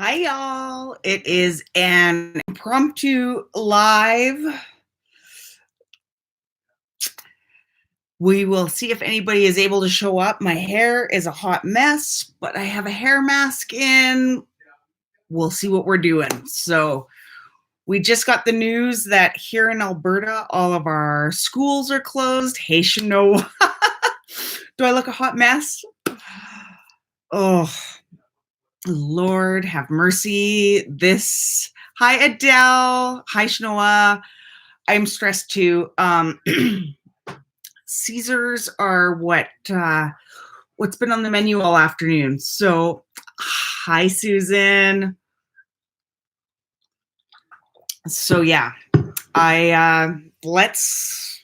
Hi, y'all. It is an impromptu live. We will see if anybody is able to show up. My hair is a hot mess, but I have a hair mask in. We'll see what we're doing. So we just got the news that here in Alberta, all of our schools are closed. Hey, Shano. Do I look a hot mess? Oh, Lord have mercy. Hi, Adele. Hi, Shanoa. I'm stressed too. Caesars are what's been on the menu all afternoon. So, hi, Susan. So yeah, let's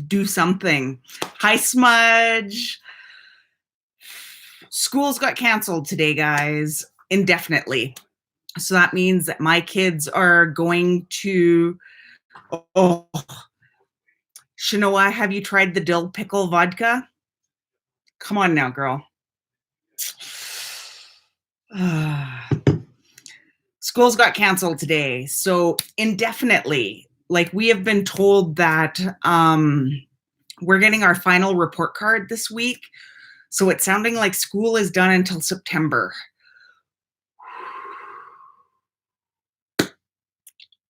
do something. Hi, Smudge. Schools got canceled today, guys, indefinitely. So that means that my kids are going to. Oh, Shanoa, have you tried the dill pickle vodka? Come on now, girl. Schools got canceled today, so indefinitely. Like, we have been told that we're getting our final report card this week, so it's sounding like school is done until September.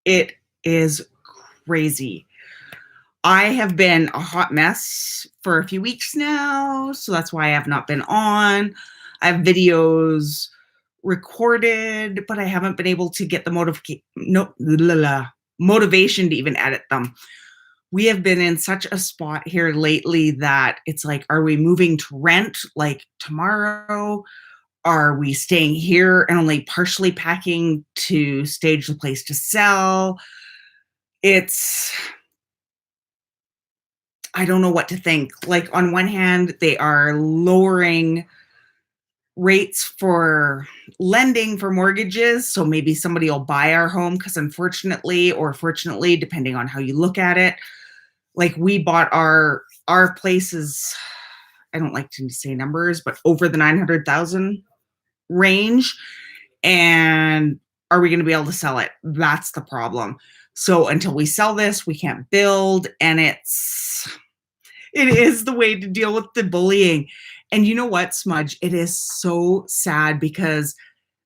It is crazy. I have been a hot mess for a few weeks now, so that's why I have not been on. I have videos recorded, but I haven't been able to get the motivation to even edit them. We have been in such a spot here lately that it's like, are we moving to rent like tomorrow? Are we staying here and only partially packing to stage the place to sell? I don't know what to think. Like, on one hand, they are lowering rates for lending for mortgages, so maybe somebody will buy our home, because unfortunately, or fortunately, depending on how you look at it, like, we bought our places, I don't like to say numbers, but over the 900,000 range. And are we going to be able to sell it? That's the problem. So until we sell this, we can't build, and it is the way to deal with the bullying. And you know what, Smudge? It is so sad, because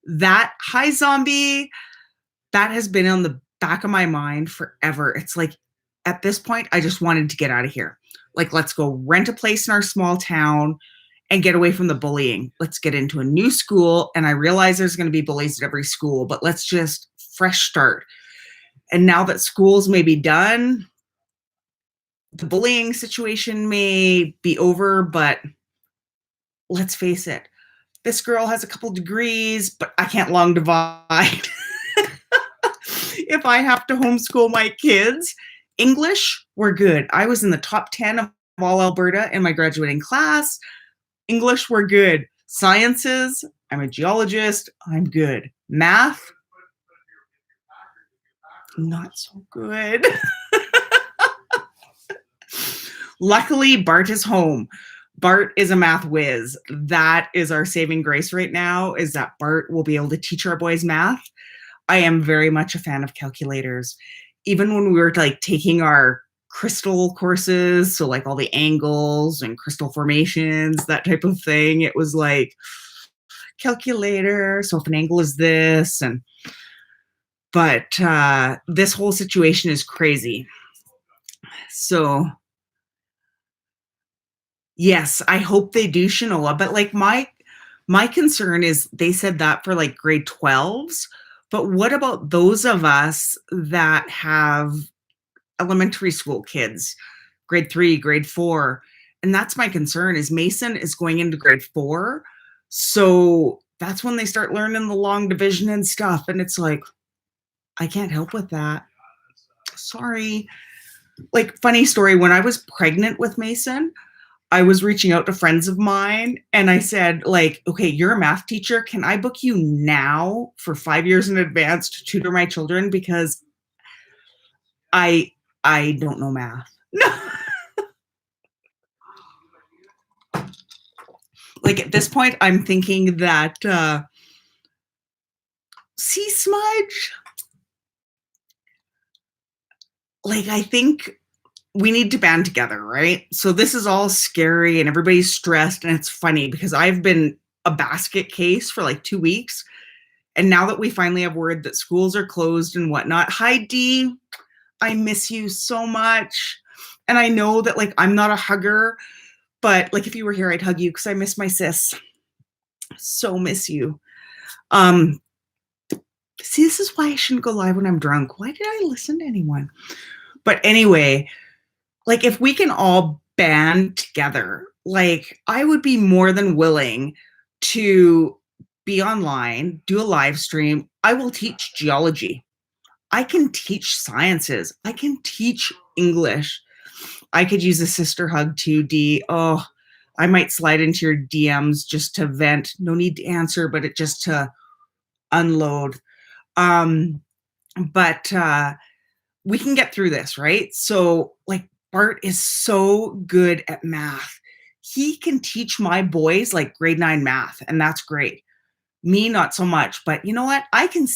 hi, zombie, that has been on the back of my mind forever. It's like, at this point, I just wanted to get out of here. Like, let's go rent a place in our small town and get away from the bullying. Let's get into a new school. And I realize there's going to be bullies at every school, but let's just fresh start. And now that schools may be done, the bullying situation may be over, but let's face it, this girl has a couple degrees, but I can't long divide. If I have to homeschool my kids, English, we're good. I was in the top 10 of all Alberta in my graduating class. English, we're good. Sciences, I'm a geologist, I'm good. Math, not so good. Luckily, Bart is home. Bart is a math whiz. That is our saving grace right now, is that Bart will be able to teach our boys math. I am very much a fan of calculators. Even when we were like taking our crystal courses, so like all the angles and crystal formations, that type of thing, it was like, calculator, so if an angle is this, but this whole situation is crazy. So yes, I hope they do, Shanoa, but like, my concern is, they said that for like grade 12s, but what about those of us that have elementary school kids, grade 3, grade 4? And that's my concern, is Mason is going into grade 4. So that's when they start learning the long division and stuff. And it's like, I can't help with that. Sorry. Like, funny story, when I was pregnant with Mason, I was reaching out to friends of mine, and I said, like, okay, you're a math teacher. Can I book you now for 5 years in advance to tutor my children? Because I don't know math. Like, at this point, I'm thinking that See, Smudge? Like, I think we need to band together, right? So this is all scary and everybody's stressed, and it's funny because I've been a basket case for like 2 weeks. And now that we finally have word that schools are closed and whatnot, hi Dee, I miss you so much. And I know that like I'm not a hugger, but like if you were here, I'd hug you because I miss my sis. So miss you. See, this is why I shouldn't go live when I'm drunk. Why did I listen to anyone? But anyway, like if we can all band together, like I would be more than willing to be online, do a live stream. I will teach geology. I can teach sciences. I can teach English. I could use a sister hug too, Dee. Oh, I might slide into your DMs just to vent. No need to answer, but it just to unload. But we can get through this, right? So like Bart is so good at math. He can teach my boys like grade 9 math, and that's great. Me, not so much. But you know what? I can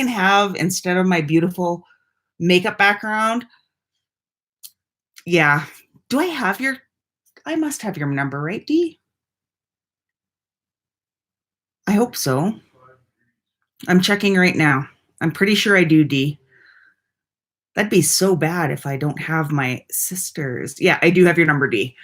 have, instead of my beautiful makeup background, yeah. Do I must have your number, right, Dee? I hope so. I'm checking right now. I'm pretty sure I do, Dee. That'd be so bad if I don't have my sisters. Yeah, I do have your number, Dee.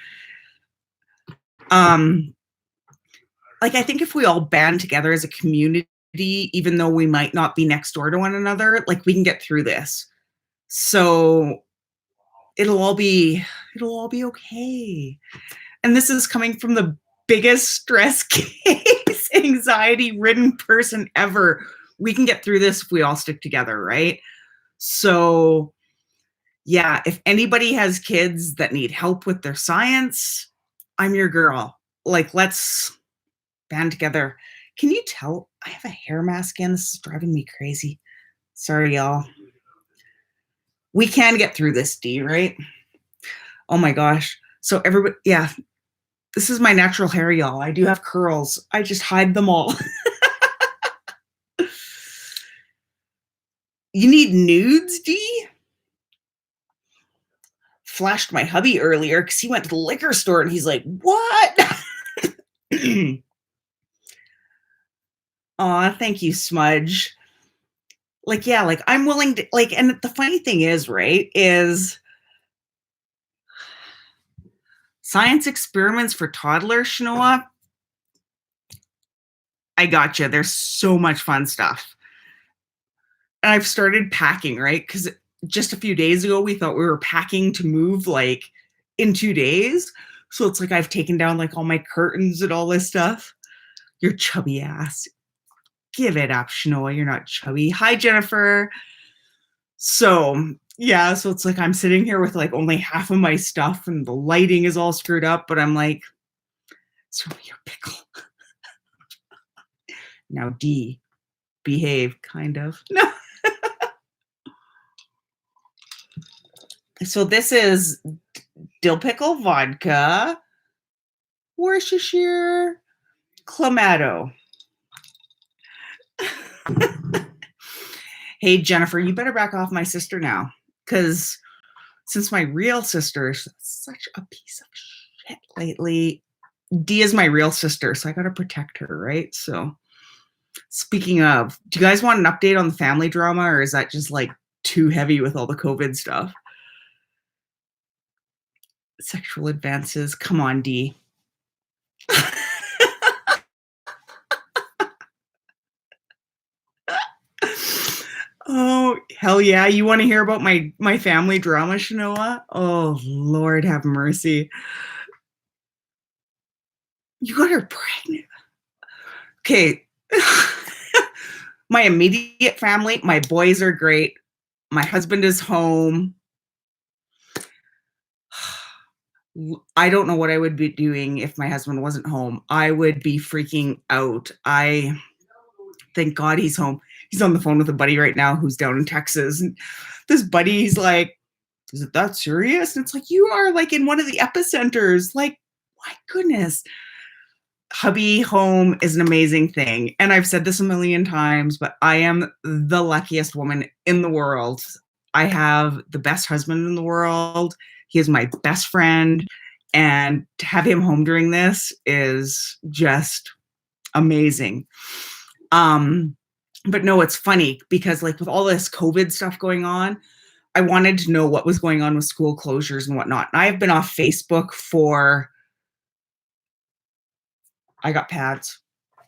Like I think if we all band together as a community, even though we might not be next door to one another, like we can get through this. So it'll all be okay. And this is coming from the biggest stress case, anxiety-ridden person ever. We can get through this if we all stick together, right? So yeah, if anybody has kids that need help with their science, I'm your girl. Like, let's band together. Can you tell I have a hair mask in? This is driving me crazy. Sorry, y'all. We can get through this, Dee, right? Oh my gosh. So everybody, yeah, this is my natural hair, y'all. I do have curls. I just hide them all. You need nudes, Dee? Flashed my hubby earlier because he went to the liquor store and he's like, what? Aw, thank you, Smudge. Like, yeah, like I'm willing to, like, and the funny thing is, right, is science experiments for toddlers, Shanoa. I gotcha. There's so much fun stuff. And I've started packing, right? Because just a few days ago, we thought we were packing to move like in 2 days. So it's like I've taken down like all my curtains and all this stuff. Your chubby ass. Give it up, Shanoa. You're not chubby. Hi, Jennifer. So yeah, so it's like I'm sitting here with like only half of my stuff and the lighting is all screwed up, but I'm like, show me your pickle. Now, Dee, behave, kind of. No. So this is dill pickle vodka, Worcestershire, Clamato. Hey, Jennifer, you better back off my sister now, because since my real sister is such a piece of shit lately, Dee is my real sister, so I got to protect her, right? So speaking of, do you guys want an update on the family drama, or is that just like too heavy with all the COVID stuff? Sexual advances. Come on, Dee. Oh, hell yeah. You want to hear about my family drama, Shanoa? Oh, Lord have mercy. You got her pregnant. Okay. My immediate family, my boys are great. My husband is home. I don't know what I would be doing if my husband wasn't home. I would be freaking out. Thank God he's home. He's on the phone with a buddy right now who's down in Texas. And this buddy, he's like, is it that serious? And it's like, you are like in one of the epicenters. Like, my goodness. hubby home is an amazing thing. And I've said this a million times, but I am the luckiest woman in the world. I have the best husband in the world. He is my best friend. And to have him home during this is just amazing. But no, it's funny because like with all this COVID stuff going on, I wanted to know what was going on with school closures and whatnot. And I have been off Facebook for, I got pads.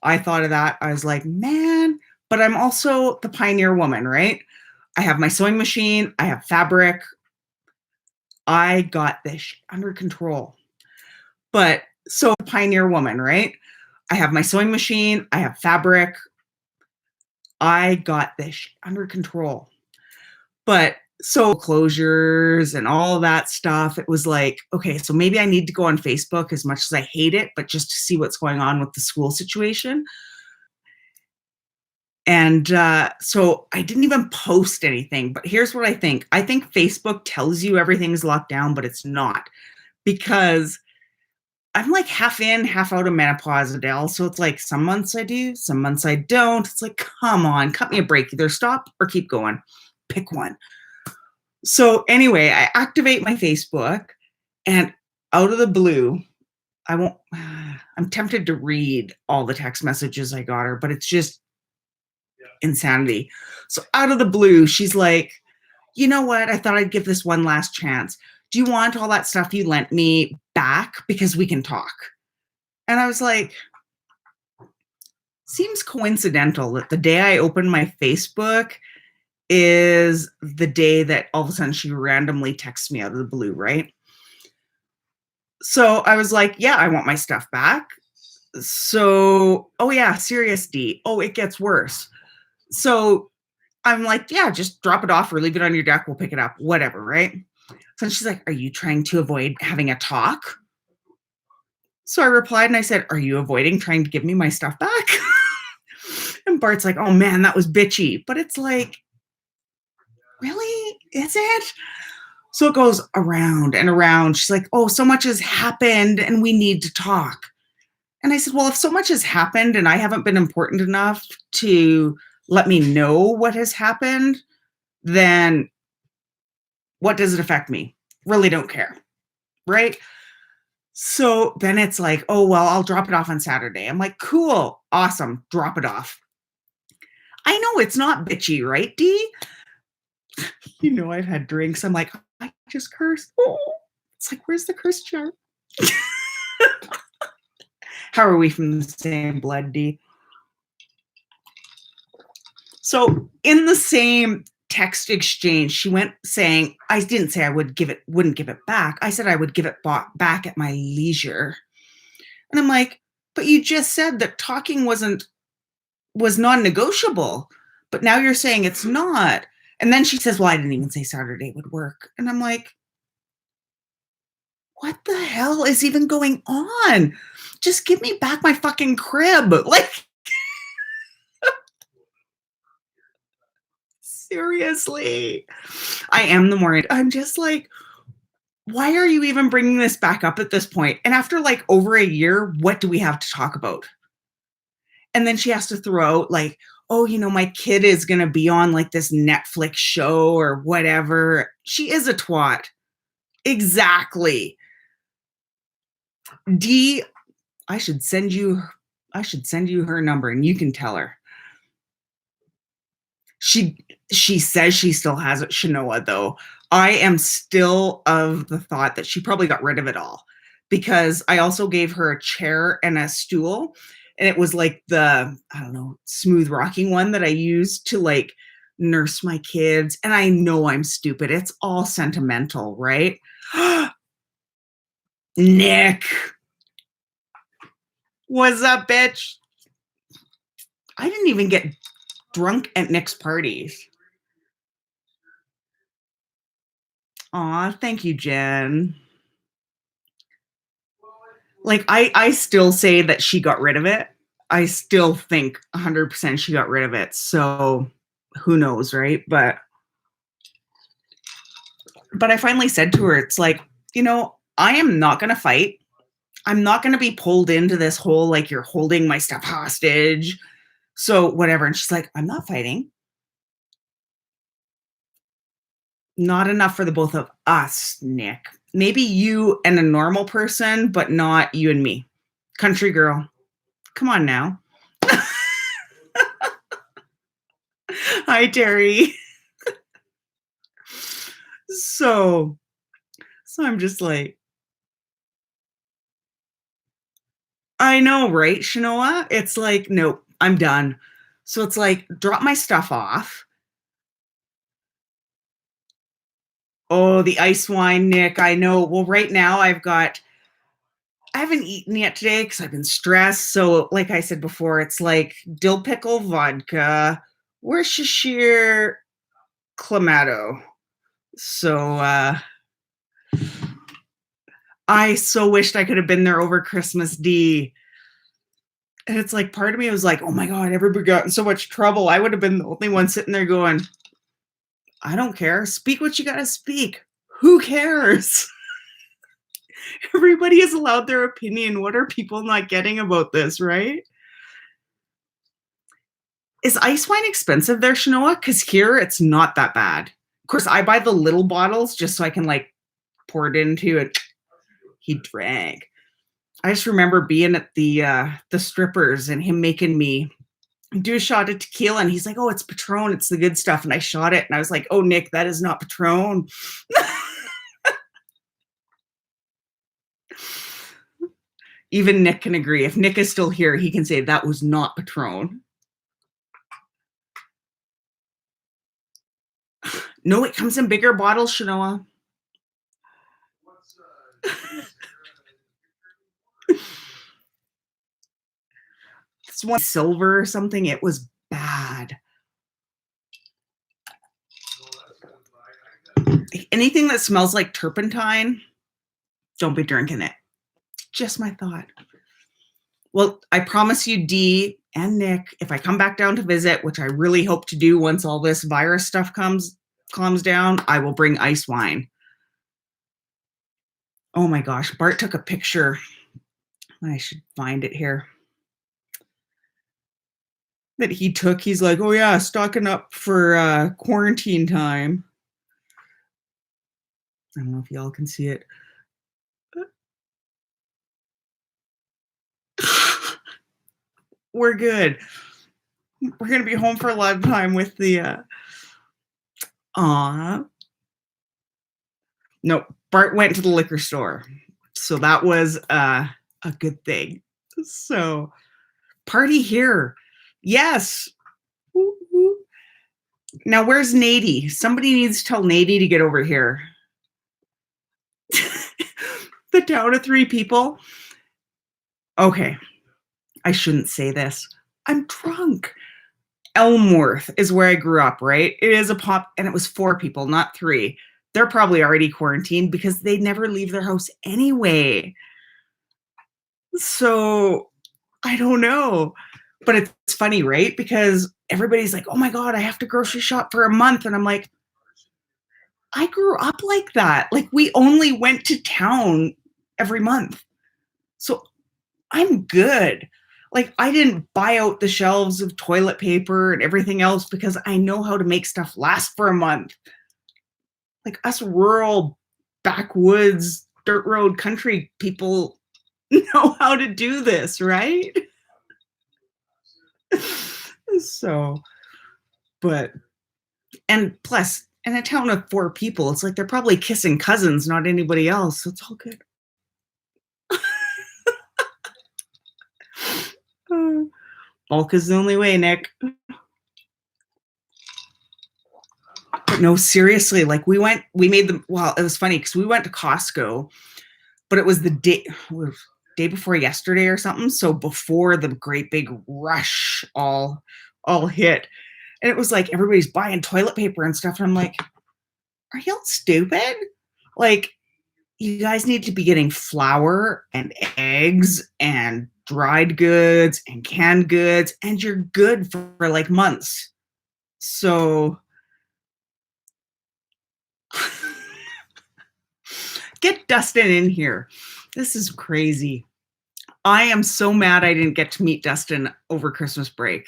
I thought of that. I was like, man, but I'm also the pioneer woman, right? I have my sewing machine. I have fabric. I got this under control. But so pioneer woman, right? I have my sewing machine. I have fabric. I got this under control. But so closures and all of that stuff, it was like, okay, so maybe I need to go on Facebook as much as I hate it, but just to see what's going on with the school situation. And so I didn't even post anything, but here's what I think. I think Facebook tells you everything's locked down, but it's not, because I'm like half in, half out of menopause, Adele. So it's like some months I do, some months I don't. It's like, come on, cut me a break. Either stop or keep going. Pick one. So anyway, I activate my Facebook and out of the blue, I'm tempted to read all the text messages I got her, but it's just insanity. So out of the blue, she's like, you know what? I thought I'd give this one last chance. Do you want all that stuff you lent me back? Because we can talk. And I was like, seems coincidental that the day I opened my Facebook is the day that all of a sudden she randomly texts me out of the blue, right? So I was like, yeah, I want my stuff back. So, oh yeah, serious D. Oh, it gets worse. So I'm like, yeah, just drop it off or leave it on your deck. We'll pick it up, whatever, right? So she's like, are you trying to avoid having a talk? So I replied and I said, are you avoiding trying to give me my stuff back? And Bart's like, oh man, that was bitchy. But it's like, really? Is it? So it goes around and around. She's like, oh, so much has happened and we need to talk. And I said, well, if so much has happened and I haven't been important enough to let me know what has happened, then what does it affect me? Really don't care, right? So then it's like, oh, well, I'll drop it off on Saturday. I'm like, cool, awesome, drop it off. I know it's not bitchy, right, D? You know, I've had drinks. I'm like, I just cursed. Oh, it's like, where's the curse jar? How are we from the same blood, D? So in the same text exchange, she went saying, I didn't say I wouldn't give it back. I said I would give it back at my leisure. And I'm like, but you just said that talking was non-negotiable, but now you're saying it's not. And then she says, well, I didn't even say Saturday would work. And I'm like, what the hell is even going on? Just give me back my fucking crib. Like, seriously. I am the more, I'm just like, why are you even bringing this back up at this point? And after like over a year, what do we have to talk about? And then she has to throw out like, oh, you know, my kid is going to be on like this Netflix show or whatever. She is a twat. Exactly. D, I should send you her number and you can tell her. She says she still has it, Shanoa, though. I am still of the thought that she probably got rid of it all, because I also gave her a chair and a stool, and it was like the, I don't know, smooth rocking one that I used to like nurse my kids. And I know I'm stupid. It's all sentimental, right? Nick. What's up, bitch? I didn't even get drunk at Nick's parties. Aw, thank you, Jen. Like, I still say that she got rid of it. I still think 100% she got rid of it. So who knows, right? But I finally said to her, it's like, you know, I am not going to fight. I'm not going to be pulled into this whole, like, you're holding my stuff hostage. So whatever. And she's like, I'm not fighting. Not enough for the both of us, Nick. Maybe you and a normal person, but not you and me. Country girl. Come on now. Hi, Terry. So, so I'm just like, I know, right, Shanoa? It's like, nope, I'm done. So it's like, drop my stuff off. Oh, the ice wine, Nick. I know. Well, right now I haven't eaten yet today because I've been stressed. So, like I said before, it's like dill pickle vodka, Worcestershire, Clamato. So, I so wished I could have been there over Christmas D. And it's like part of me was like, oh my God, everybody got in so much trouble. I would have been the only one sitting there going, I don't care. Speak what you got to speak. Who cares? Everybody is allowed their opinion. What are people not getting about this, right? Is ice wine expensive there, Shanoa? Because here it's not that bad. Of course, I buy the little bottles just so I can like pour it into it. He drank. I just remember being at the strippers and him making me do a shot of tequila, and he's like, "Oh, it's Patron. It's the good stuff." And I shot it, and I was like, "Oh, Nick, that is not Patron." Even Nick can agree. If Nick is still here, he can say that was not Patron. No, it comes in bigger bottles, Shanoa. This one silver or something. It was bad. Anything that smells like turpentine, don't be drinking it. Just my thought. Well, I promise you, Dee and Nick, if I come back down to visit, which I really hope to do once all this virus stuff calms down, I will bring ice wine. Oh my gosh, Bart took a picture. I should find it here. That he took. He's like, oh yeah, stocking up for quarantine time. I don't know if y'all can see it. We're good. We're going to be home for a lot of time with the no, Bart went to the liquor store. So that was a good thing. So party here. Yes. Woo-hoo. Now where's Nady? Somebody needs to tell Nady to get over here. The town of 3 people. Okay. I shouldn't say this. I'm drunk. Elmworth is where I grew up, right? It is a pop, and it was 4 people, not 3. They're probably already quarantined because they never leave their house anyway. So I don't know. But it's funny, right? Because everybody's like, oh my God, I have to grocery shop for a month. And I'm like, I grew up like that. Like we only went to town every month. So I'm good. Like I didn't buy out the shelves of toilet paper and everything else because I know how to make stuff last for a month. Like us rural backwoods dirt road country people know how to do this, right? So, but and plus in a town of 4 people, it's like they're probably kissing cousins, not anybody else. So it's all good. Bulk is the only way, Nick. But no, seriously, like we made them. Well, it was funny because we went to Costco, but it was the day before yesterday or something. So before the great big rush all hit, and it was like everybody's buying toilet paper and stuff. And I'm like, are y'all stupid? Like, you guys need to be getting flour and eggs and dried goods and canned goods, and you're good for like months. So get Dustin in here. This is crazy. I am so mad I didn't get to meet Dustin over Christmas break.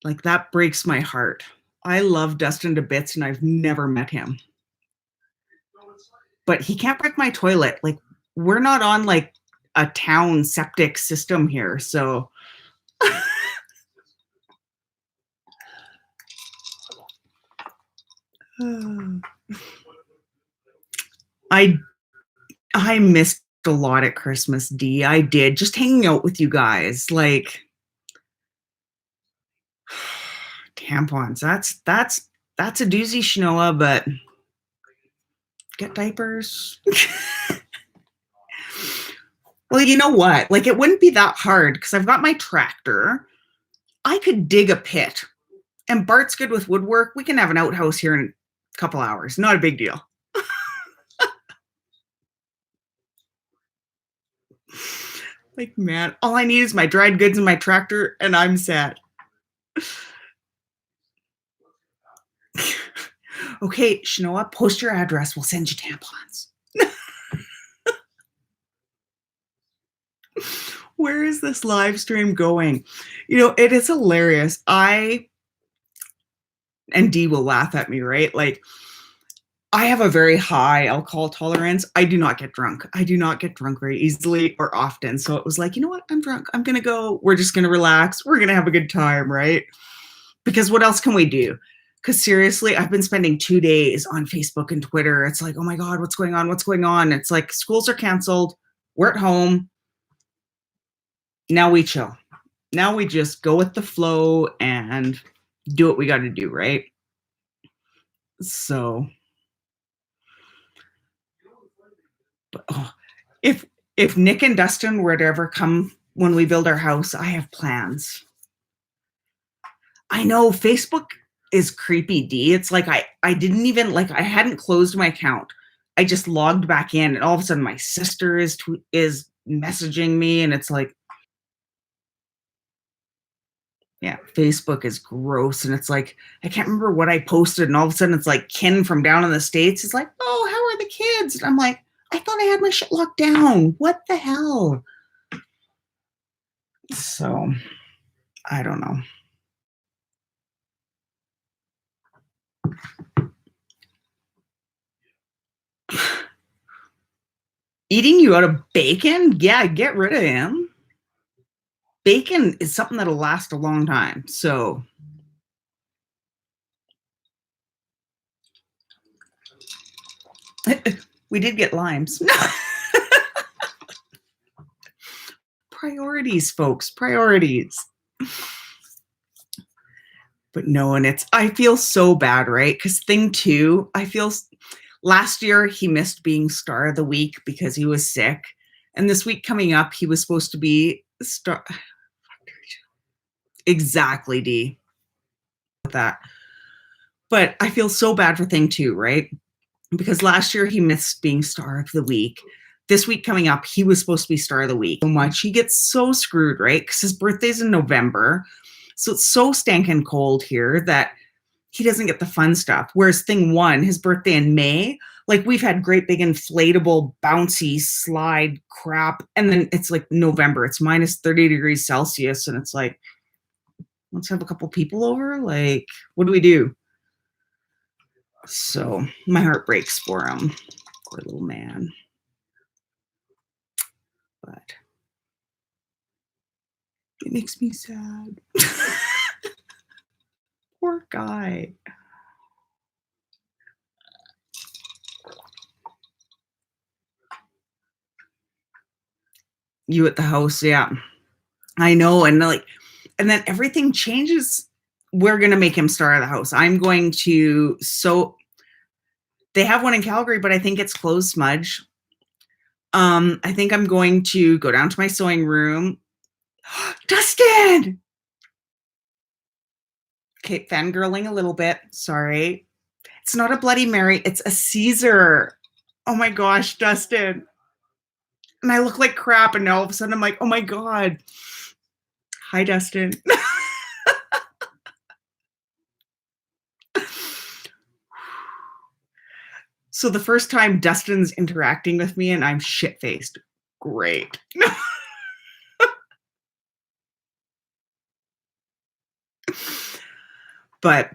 Like, that breaks my heart. I love Dustin to bits, and I've never met him. But he can't break my toilet. Like, we're not on, like, a town septic system here, so I missed a lot at Christmas, D. I did. Just hanging out with you guys. Like, tampons. That's a doozy, Shnoa, but get diapers. Well, you know what? Like, it wouldn't be that hard because I've got my tractor. I could dig a pit. And Bart's good with woodwork. We can have an outhouse here in a couple hours. Not a big deal. Like, man, all I need is my dried goods and my tractor, and I'm set. Okay, Shnoa, post your address. We'll send you tampons. Where is this live stream going? You know, it is hilarious. And Dee will laugh at me, right? Like, I have a very high alcohol tolerance. I do not get drunk. I do not get drunk very easily or often. So it was like, you know what? I'm drunk. I'm going to go. We're just going to relax. We're going to have a good time, right? Because what else can we do? Because seriously, I've been spending 2 days on Facebook and Twitter. It's like, oh my God, what's going on? What's going on? It's like schools are canceled. We're at home. Now we chill. Now we just go with the flow and do what we got to do, right? So, but, if Nick and Dustin were to ever come when we build our house, I have plans. I know Facebook is creepy, D. It's like I didn't even, like, I hadn't closed my account. I just logged back in, and all of a sudden my sister is messaging me, and it's like, yeah, Facebook is gross. And it's like, I can't remember what I posted, and all of a sudden it's like Ken from down in the States is like, oh, how are the kids? And I'm like, I thought I had my shit locked down. What the hell? So, I don't know. Eating you out of bacon? Yeah, get rid of him. Bacon is something that'll last a long time. So, we did get limes. Priorities, folks, priorities. But no, and I feel so bad, right? Because thing two, I feel last year he missed being star of the week because he was sick. And this week coming up, he was supposed to be star. Exactly, D. That. But I feel so bad for thing two, right? Because last year he missed being star of the week. This week coming up, he was supposed to be star of the week. So much. He gets so screwed, right? Because his birthday's in November. So it's so stinking cold here that he doesn't get the fun stuff. Whereas thing one, his birthday in May, like, we've had great big inflatable bouncy slide crap. And then it's like November, it's minus 30 degrees Celsius. And it's like, let's have a couple people over. Like, what do we do? So my heart breaks for him. Poor little man. But it makes me sad. Poor guy. You at the house, yeah. I know, and then everything changes. We're gonna make him star of the house. I'm going to they have one in Calgary, but I think it's closed, Smudge. I think I'm going to go down to my sewing room. Dustin! Okay, fangirling a little bit. Sorry. It's not a Bloody Mary. It's a Caesar. Oh my gosh, Dustin. And I look like crap. And now all of a sudden I'm like, oh my God. Hi, Dustin. So the first time Dustin's interacting with me and I'm shit-faced. Great. But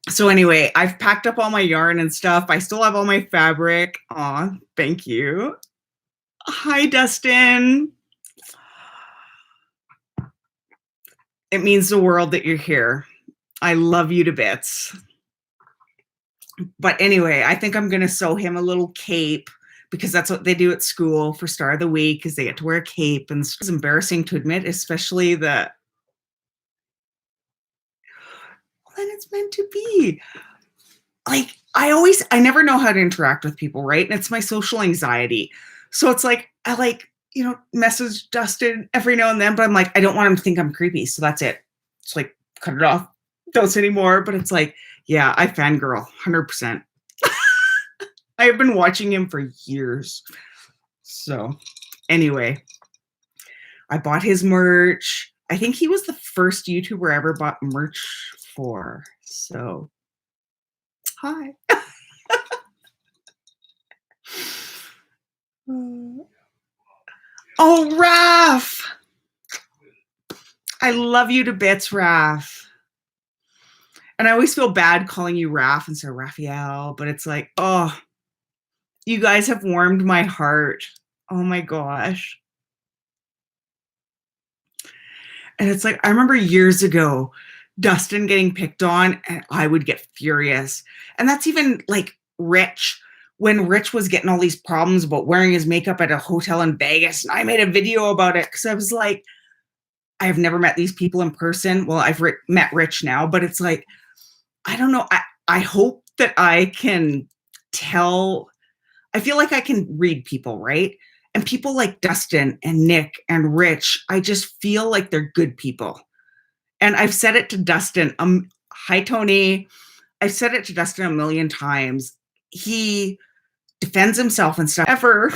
so anyway, I've packed up all my yarn and stuff. I still have all my fabric. Aw, thank you. Hi, Dustin. It means the world that you're here. I love you to bits. But anyway, I think I'm going to sew him a little cape because that's what they do at school for Star of the Week is they get to wear a cape. And it's embarrassing to admit, especially the then it's meant to be. Like, I never know how to interact with people, right? And it's my social anxiety. So it's like, I like, message Dustin every now and then, but I'm like, I don't want him to think I'm creepy. So that's it. It's like, cut it off. Don't say anymore. But it's like, yeah, I fangirl 100%. I have been watching him for years. So anyway, I bought his merch. I think he was the first YouTuber I ever bought merch for. So, hi. Oh, Raph. I love you to bits, Raph. And I always feel bad calling you Raph instead of Raphael, but it's like, oh, you guys have warmed my heart. Oh my gosh. And it's like, I remember years ago, Dustin getting picked on, and I would get furious. And that's even like Rich, when Rich was getting all these problems about wearing his makeup at a hotel in Vegas. And I made a video about it because I was like, I have never met these people in person. Well, I've met Rich now, but it's like, I don't know. I hope that I can tell. I feel like I can read people, right? And people like Dustin and Nick and Rich, I just feel like they're good people. And I've said it to Dustin. Hi, Tony. I've said it to Dustin a million times. He defends himself and stuff. Ever.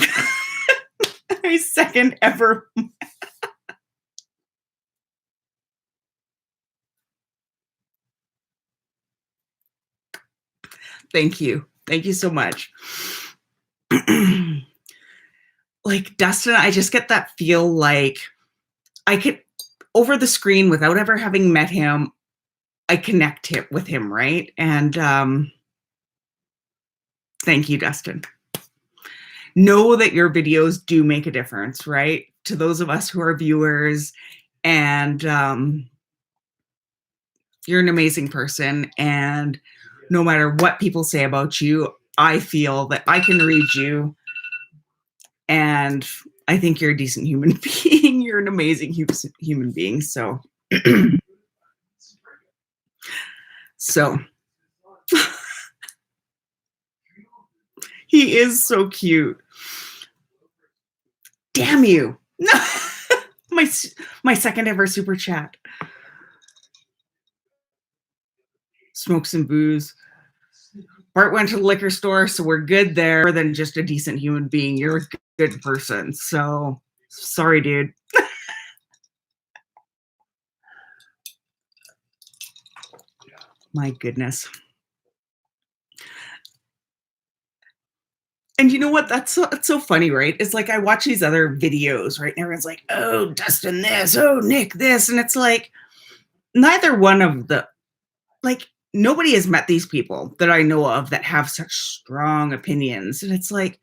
My second ever. Thank you. Thank you so much. Like Dustin, I just get that feel like I could, over the screen without ever having met him, I connect with him, right? And thank you, Dustin. Know that your videos do make a difference, right? To those of us who are viewers, and you're an amazing person. And no matter what people say about you, I feel that I can read you. And I think you're a decent human being. You're an amazing human being. So, he is so cute. Damn you. my second ever super chat. Smoke some booze. Bart went to the liquor store, so we're good there. More than just a decent human being. You're a good person. So, sorry, dude. My goodness. And you know what? That's so funny, right? It's like I watch these other videos, right? And everyone's like, oh, Dustin this, oh, Nick this. And it's like, neither one of the, like, nobody has met these people that I know of that have such strong opinions. And it's like,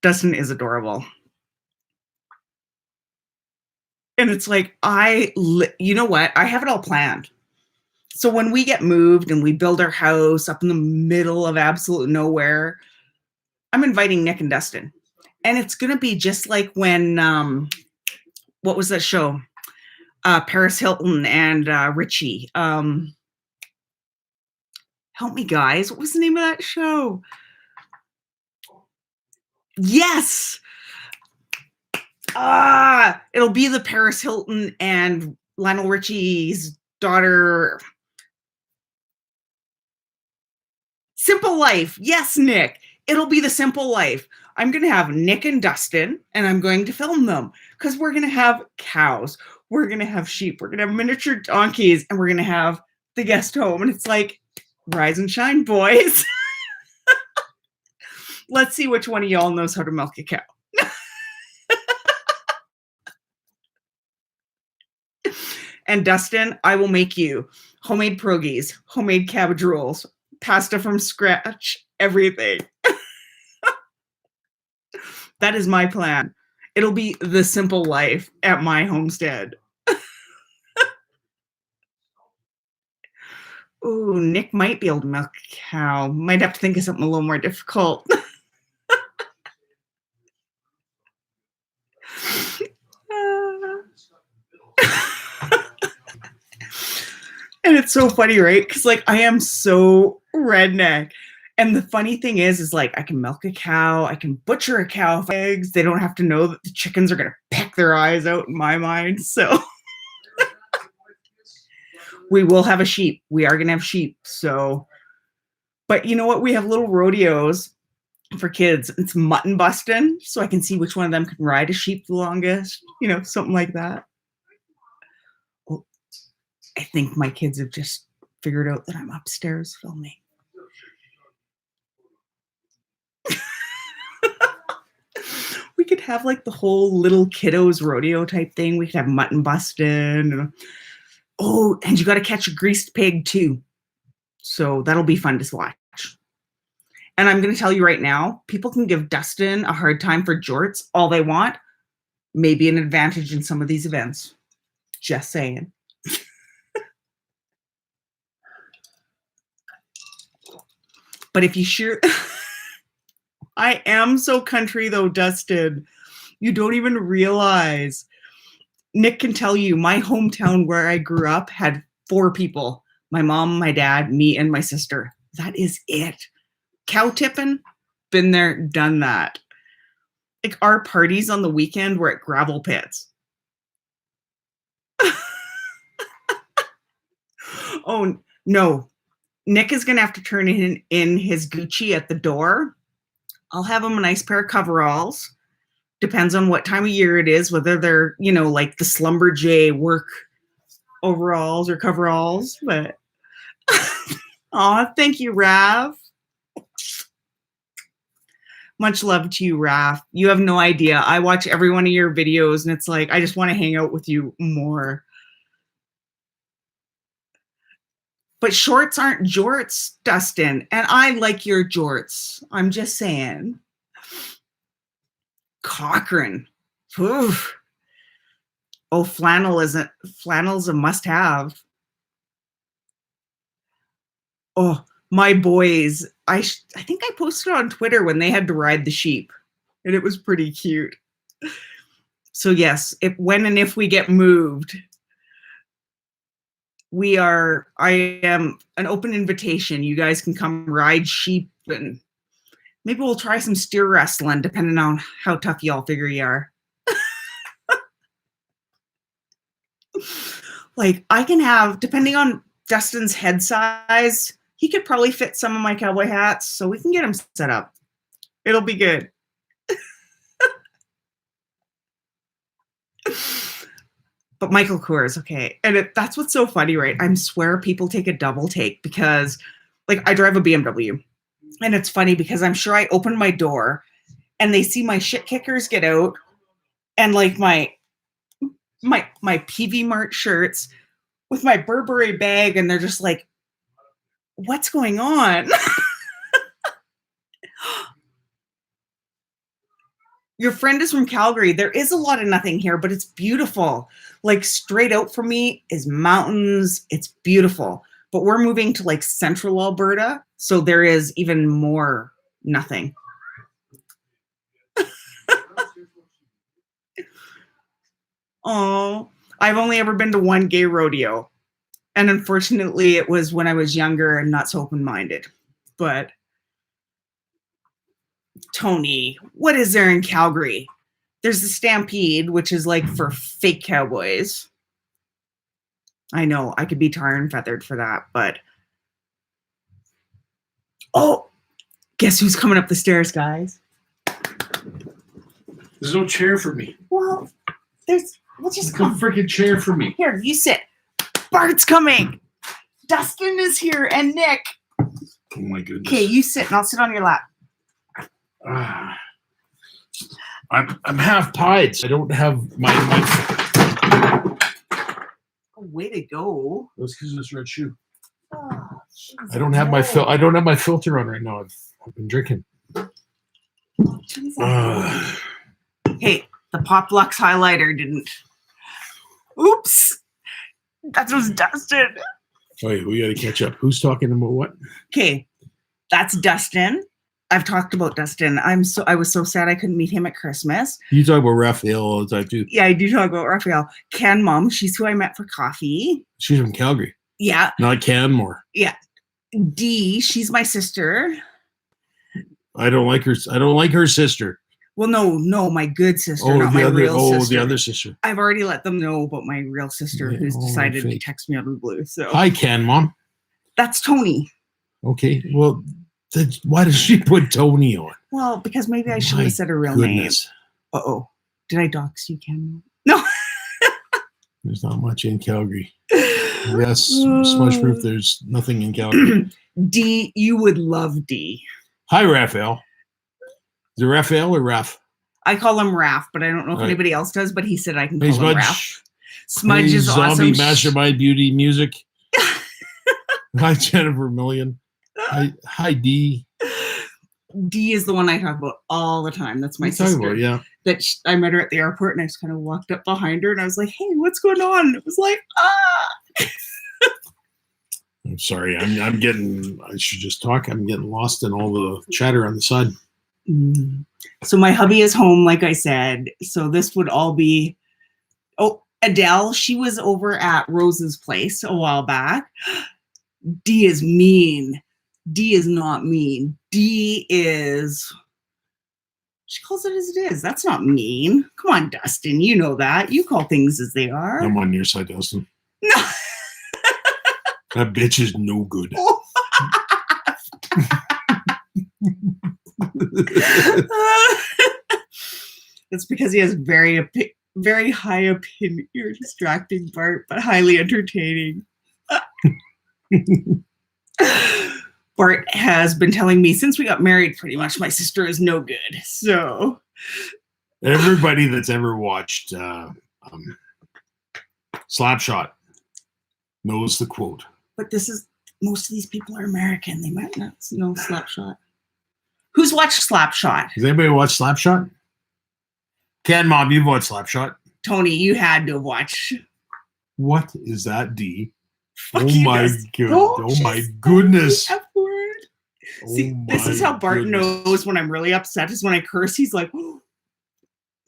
Dustin is adorable. And it's like, you know what? I have it all planned. So when we get moved and we build our house up in the middle of absolute nowhere, I'm inviting Nick and Dustin. And it's going to be just like when, what was that show? Paris Hilton and Richie. Help me, guys. What was the name of that show? Yes. It'll be the Paris Hilton and Lionel Richie's daughter. Simple Life. Yes, Nick. It'll be the Simple Life. I'm going to have Nick and Dustin, and I'm going to film them because we're going to have cows. We're going to have sheep. We're going to have miniature donkeys, and we're going to have the guest home. And it's like, rise and shine, boys. Let's see which one of y'all knows how to milk a cow. And Dustin, I will make you homemade pierogies, homemade cabbage rolls, pasta from scratch, everything. That is my plan. It'll be the simple life at my homestead. Ooh, Nick might be able to milk a cow. Might have to think of something a little more difficult. And it's so funny, right? Because like I am so redneck. And the funny thing is like I can milk a cow, I can butcher a cow for eggs. They don't have to know that the chickens are gonna peck their eyes out in my mind. So we will have a sheep. We are gonna have sheep. So, but you know what? We have little rodeos for kids. It's mutton busting, so I can see which one of them can ride a sheep the longest. You know, something like that. I think my kids have just figured out that I'm upstairs filming. We could have like the whole little kiddos rodeo type thing. We could have mutton busting. Oh, and you got to catch a greased pig too. So that'll be fun to watch. And I'm going to tell you right now, people can give Dustin a hard time for jorts all they want. Maybe an advantage in some of these events. Just saying. But if you sure, I am so country though, Dustin. You don't even realize. Nick can tell you my hometown where I grew up had 4 people. My mom, my dad, me, and my sister. That is it. Cow tipping, been there, done that. Like our parties on the weekend were at gravel pits. Oh, no. Nick is going to have to turn in his Gucci at the door. I'll have him a nice pair of coveralls. Depends on what time of year it is, whether they're, you know, like the Slumberjay work overalls or coveralls. But, aw, thank you, Rav. Much love to you, Raph. You have no idea. I watch every one of your videos, and it's like, I just want to hang out with you more. But shorts aren't jorts, Dustin. And I like your jorts. I'm just saying. Cochrane. Oof. Oh, flannel's a must-have. Oh, my boys. I think I posted on Twitter when they had to ride the sheep, and it was pretty cute. So yes, when and if we get moved, I am an open invitation. You guys can come ride sheep, and maybe we'll try some steer wrestling, depending on how tough y'all figure you are. Like I can have, depending on Dustin's head size, he could probably fit some of my cowboy hats, so we can get him set up. It'll be good. But Michael Kors, okay. And that's what's so funny, right? I swear people take a double take because, like, I drive a BMW. And it's funny because I'm sure I open my door and they see my shit kickers get out and, like, my PV Mart shirts with my Burberry bag, and they're just like, what's going on? Your friend is from Calgary. There is a lot of nothing here, but it's beautiful. Like straight out from me is mountains. It's beautiful. But we're moving to like central Alberta, so there is even more nothing. Oh, I've only ever been to one gay rodeo. And unfortunately, it was when I was younger and not so open-minded. But Tony, what is there in Calgary? There's the Stampede, which is like for fake cowboys. I know, I could be tar and feathered for that, but... Oh, guess who's coming up the stairs, guys? There's no chair for me. Well, we'll just come. A freaking chair for me. Here, you sit. Bart's coming. Dustin is here, and Nick. Oh my goodness. Okay, you sit, and I'll sit on your lap. I'm half pied. So I don't have my. Oh, way to go! Let's use this red shoe. Oh, I don't have my filter on right now. I've been drinking. Hey, the Pop Lux highlighter didn't. Oops, that was Dustin. Oh yeah, we got to catch up. Who's talking about what? Okay, that's Dustin. I've talked about Dustin. I was so sad I couldn't meet him at Christmas. You talk about Raphael all the time too. Yeah, I do talk about Raphael. Ken Mom, she's who I met for coffee. She's from Calgary. Yeah. Not Canmore. Yeah. D, she's my sister. I don't like her. I don't like her sister. Well, no, my good sister, not my real sister. The other sister. I've already let them know about my real sister who's decided to text me out of the blue. So hi, Ken Mom. That's Tony. Okay, well, why does she put Tony on? Well, because maybe I should have said her real name. Uh-oh. Did I dox you, Ken? No. There's not much in Calgary. Yes, Smudge Proof, there's nothing in Calgary. D, you would love D. Hi, Raphael. Is it Raphael or Raph? I call him Raph, but I don't know if anybody else does, but he said I can call him Raph. Smudge is awesome. Zombie Mastermind Beauty Music. Hi, Jennifer Million. Hi, D. D is the one I talk about all the time. That's my sister. Yeah. That I met her at the airport, and I just kind of walked up behind her, and I was like, "Hey, what's going on?" And it was like, "Ah." I'm sorry. I'm getting. I should just talk. I'm getting lost in all the chatter on the side. So my hubby is home, like I said. So this would all be. Oh, Adele. She was over at Rose's place a while back. D is mean. D is not mean. D is. She calls it as it is. That's not mean. Come on, Dustin. You know that. You call things as they are. I'm on your side, Dustin. No. That bitch is no good. It's because he has very high opinion. You're distracting, Bart, but highly entertaining. Bart has been telling me since we got married, pretty much my sister is no good. So everybody that's ever watched Slapshot knows the quote. But most of these people are American. They might not know Slapshot. Who's watched Slapshot? Has anybody watched Slapshot? Ken Mom, you've watched Slapshot. Tony, you had to watch. What is that, D? Oh my goodness. See, this is how Bart knows when I'm really upset, is when I curse. He's like, oh.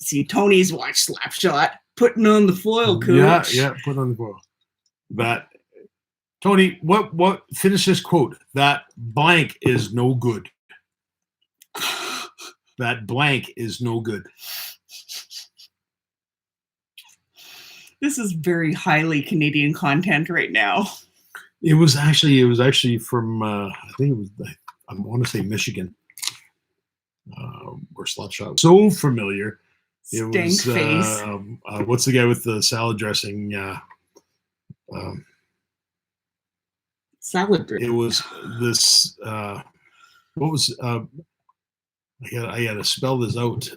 See, Tony's watched Slapshot. Putting on the foil, coach. Yeah, put on the foil. That, Tony, what, finish this quote. That blank is no good. That blank is no good. This is very highly Canadian content right now. It was actually from I think it was, I want to say Michigan, where Slapshot was so familiar. It Stank was face. What's the guy with the salad dressing? Salad dressing. It was this. What was? I gotta spell this out.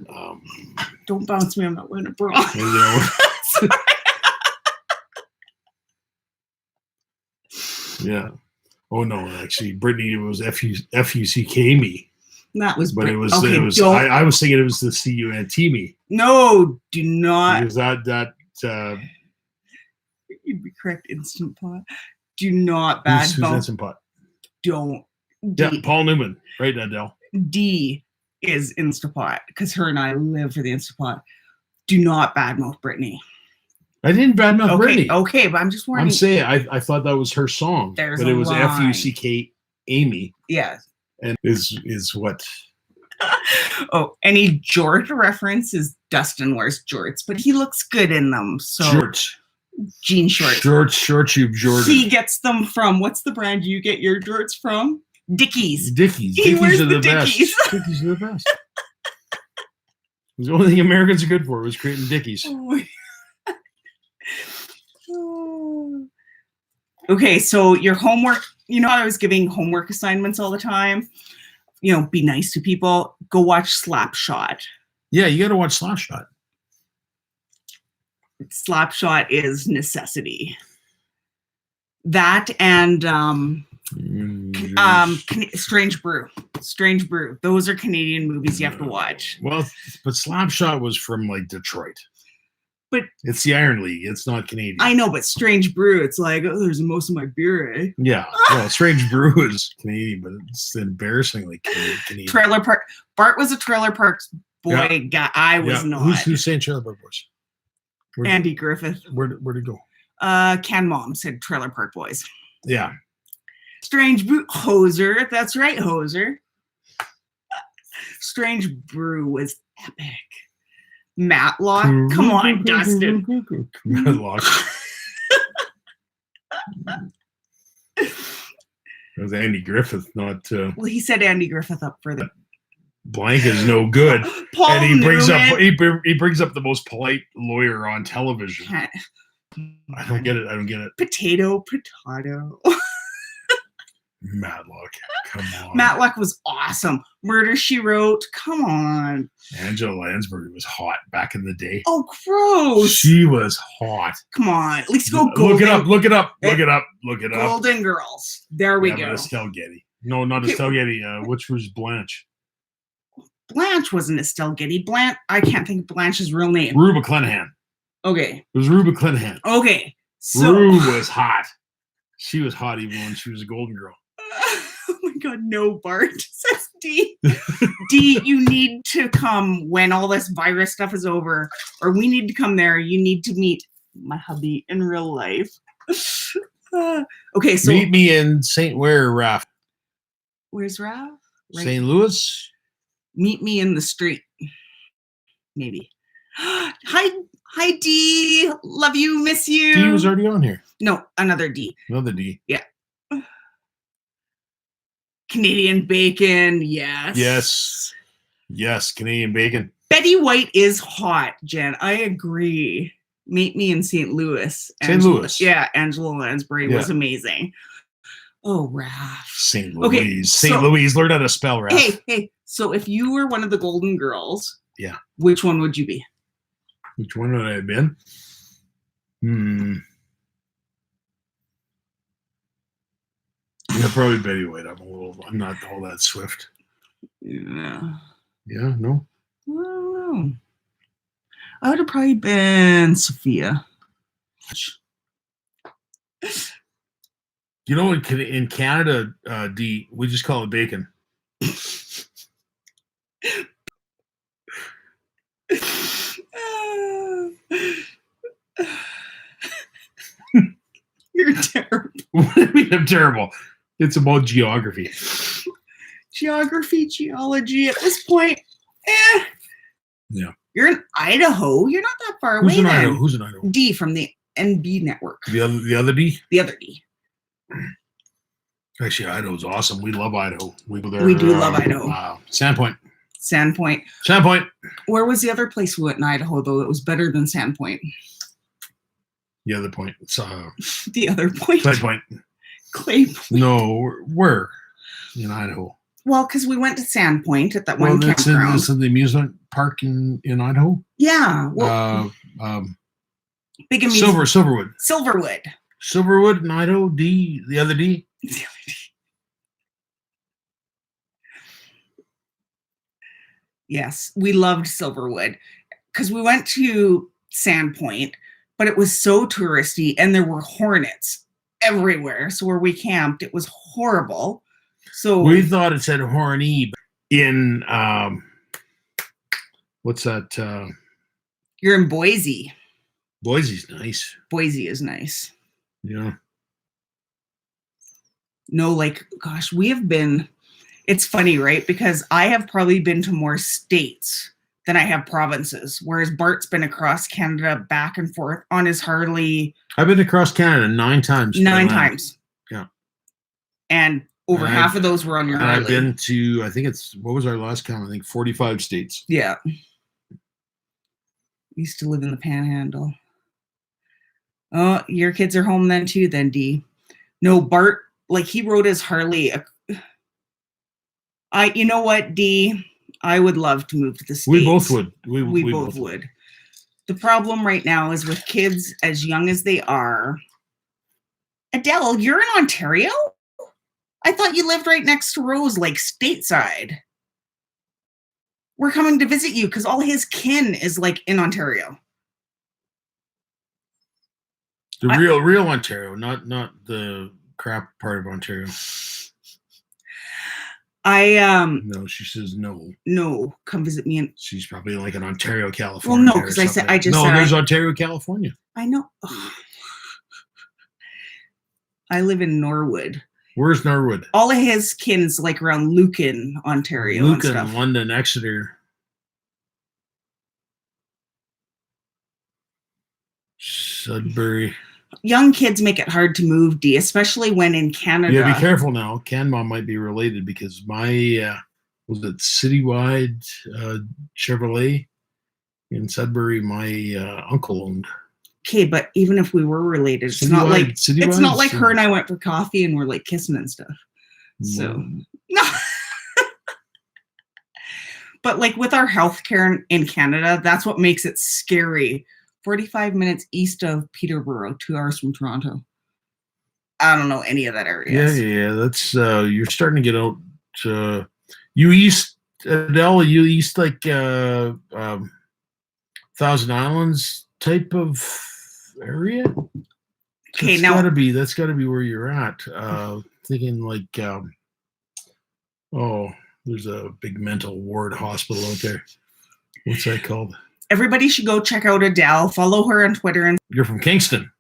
Don't bounce me. I'm not wearing a bra. Yeah. Oh no, actually, Brittany, it was F-U-C-K me. That was, but it was. Okay, it was. I was thinking it was the C-U-N-T me. No, do not. Because that. You'd be correct. Instant Pot. Do not bad. Who's Instant Pot? Don't. D. Yeah, Paul Newman, right, Adele. D is Instapot because her and I live for the Instapot. Do not badmouth Brittany. I didn't badmouth Brittany. Okay, but I'm just warning. I'm saying I thought that was her song, but it was F-U-C-K Amy. Yeah, and is what. Oh, any George reference is Dustin wears jorts, but he looks good in them. So shorts, jean shorts, short tube Jordan. He gets them from what's the brand you get your jorts from? Dickies. Dickies are the best. Dickies are the best. It's the only thing Americans are good for was creating Dickies. Okay, so your homework, I was giving homework assignments all the time. Of you know, be nice to people, go watch Slapshot. Yeah, you got to watch Slapshot. Slapshot is necessity. That and Strange Brew. Strange Brew. Those are Canadian movies you have to watch. Well, but Slapshot was from like Detroit. But it's the Iron League. It's not Canadian. I know, but Strange Brew, it's like, oh, there's most of my beer, eh? Yeah. Well, Strange Brew is Canadian, but it's embarrassingly Canadian. Trailer Park. Bart was a Trailer Park boy guy. I was not. Who's saying Trailer Park Boys? Andy Griffith. Where'd it go? Ken Mom said Trailer Park Boys. Yeah. Strange Brew. Hoser. That's right, Hoser. Strange Brew was epic. Matlock. Come on, Dustin. Matlock. That was Andy Griffith, not. Well, he said Andy Griffith up for the. Blank is no good. Paul and he brings Newman. up he brings up the most polite lawyer on television. I don't get it. Potato. Matlock. Come on. Matlock was awesome. Murder, She Wrote. Come on. Angela Lansbury was hot back in the day. Oh, gross. She was hot. Come on. At least go Look it up. Golden Girls. There we go. Estelle Getty. No, not Estelle Getty. Which was Blanche? Blanche wasn't Estelle Getty. Blanche. I can't think of Blanche's real name. Rue McClanahan. Okay. It was Rue McClanahan. Okay. So Rue was hot. She was hot even when she was a Golden Girl. Oh my God, no, Bart. Says D. D, you need to come when all this virus stuff is over, or we need to come there. You need to meet my hubby in real life. Okay, so meet me in Raph? Where's Raph? Right. St. Louis. Meet me in the street. Maybe. Hi, D. Love you. Miss you. D was already on here. No, another D. Another D. Yeah. Canadian bacon, yes. Yes, Canadian bacon. Betty White is hot, Jen. I agree. Meet me in St. Louis. St. Louis. Yeah, Angela Lansbury was amazing. Oh, Raph. St. Louis. Okay, St. Louis. Learn how to spell, Raph. Hey. So if you were one of the Golden Girls, yeah, which one would you be? Which one would I have been? Yeah, probably Betty White. I'm not all that swift. Yeah. Yeah, no? I don't know. I would have probably been Sophia. You know, in Canada, D, we just call it bacon. You're terrible. What do you mean I'm terrible? It's about geography. Geology at this point. Yeah. You're in Idaho. You're not that far away. Who's in Idaho? D from the NB network. The other D? The other D. Actually, Idaho's awesome. We love Idaho. We go there. We do love Idaho. Sandpoint. Where was the other place we went in Idaho, though, that was better than Sandpoint? The other point. The other point? Clay Point. Clay Point. No, where? In Idaho. Well, because we went to Sandpoint at that one campground. That's in the amusement park in Idaho? Yeah. Well, big amusement. Silverwood. Silverwood in Idaho. D. The other D. Yes, we loved Silverwood because we went to Sandpoint, but it was so touristy and there were hornets everywhere. So where we camped, it was horrible. So we thought it said horny in what's that? You're in Boise. Boise's nice. Boise is nice. Yeah. No, like, gosh, we have been. It's funny, right? Because I have probably been to more states than I have provinces, whereas Bart's been across Canada back and forth on his Harley. I've been across Canada 9 times. 9 times. Yeah. And over half of those were on your Harley. I've been to, I think what was our last count? I think 45 states. Yeah. Used to live in the Panhandle. Oh, your kids are home then too, then D. No, Bart, like he rode his Harley. You know what, D? I would love to move to the States. We both would. We both would. The problem right now is with kids as young as they are. Adele, you're in Ontario? I thought you lived right next to Rose, like stateside. We're coming to visit you because all his kin is like in Ontario. The real Ontario, not the crap part of Ontario. No, she says no. No, come visit me. And she's probably like in Ontario, California. Well, no, because I just said there's Ontario, California. I know. Ugh. I live in Norwood. Where's Norwood? All of his kin's like around Lucan, Ontario. Lucan, and stuff. London, Exeter. Sudbury. Young kids make it hard to move, D, especially when in Canada. Yeah, be careful now. CanMom might be related because my was it Citywide Chevrolet in Sudbury. My uncle owned. Okay, but even if we were related, it's not like her and I went for coffee and we're like kissing and stuff. So no. But like with our healthcare in Canada, that's what makes it scary. 45 minutes east of Peterborough, 2 hours from Toronto. I don't know any of that area. Yeah. That's you're starting to get out. You east, Adele. You east like Thousand Islands type of area. Okay, that's got to be where you're at. Thinking like, there's a big mental ward hospital out there. What's that called? Everybody should go check out Adele. Follow her on Twitter. And you're from Kingston.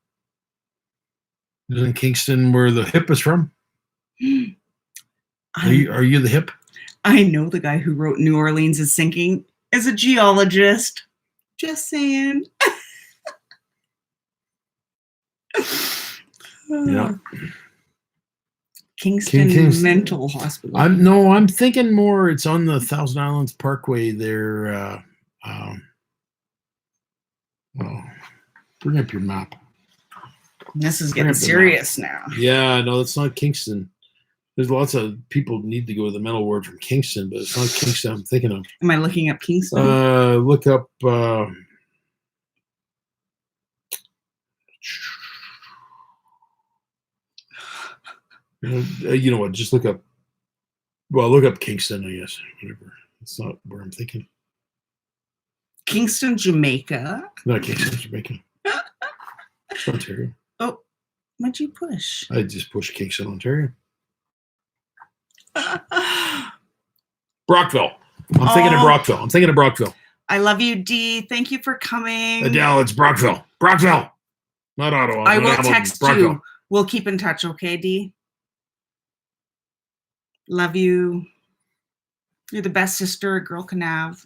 Isn't Kingston where the hip is from? Are you the hip? I know the guy who wrote New Orleans is Sinking is a geologist. Just saying. Yeah. Kingston Mental Hospital. I'm thinking more. It's on the Thousand Islands Parkway there. Bring up your map. This is getting serious now. Yeah, no, it's not Kingston. There's lots of people need to go to the mental ward from Kingston, but it's not Kingston I'm thinking of. Am I looking up Kingston? Look up. You know what? Just look up. Well, look up Kingston, I guess. Whatever. It's not where I'm thinking. Kingston, Jamaica. Not Kingston, Jamaica. It's Ontario. Oh, what'd you push? I just pushed Kingston, Ontario. Brockville. I'm thinking of Brockville. I love you, D. Thank you for coming. Adele, it's Brockville. Brockville. Not Ottawa. I will text you. We'll keep in touch, okay, D? Love you. You're the best sister a girl can have.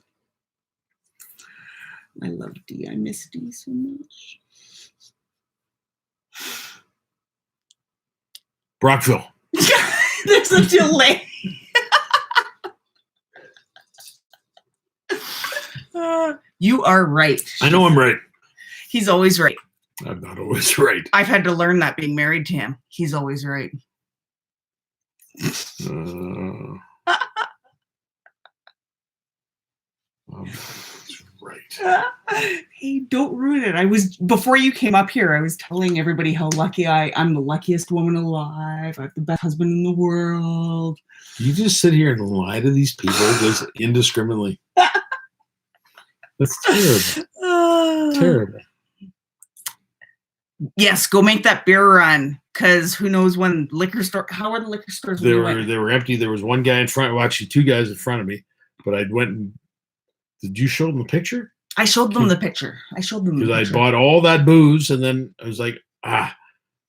I love D. I miss D so much. Brockville. There's a delay. You are right. I know I'm right. He's always right. I'm not always right. I've had to learn that being married to him. He's always right. Right. Hey, don't ruin it. Before you came up here, I was telling everybody how lucky I'm the luckiest woman alive. I have the best husband in the world. You just sit here and lie to these people just indiscriminately. That's terrible. Terrible. Yes, go make that beer run. Because who knows when how are the liquor stores? They were empty. There was one guy in front. Well, actually, 2 guys in front of me. But I went and. Did you show them the picture? I showed them the picture. Because I bought all that booze, and then I was like, I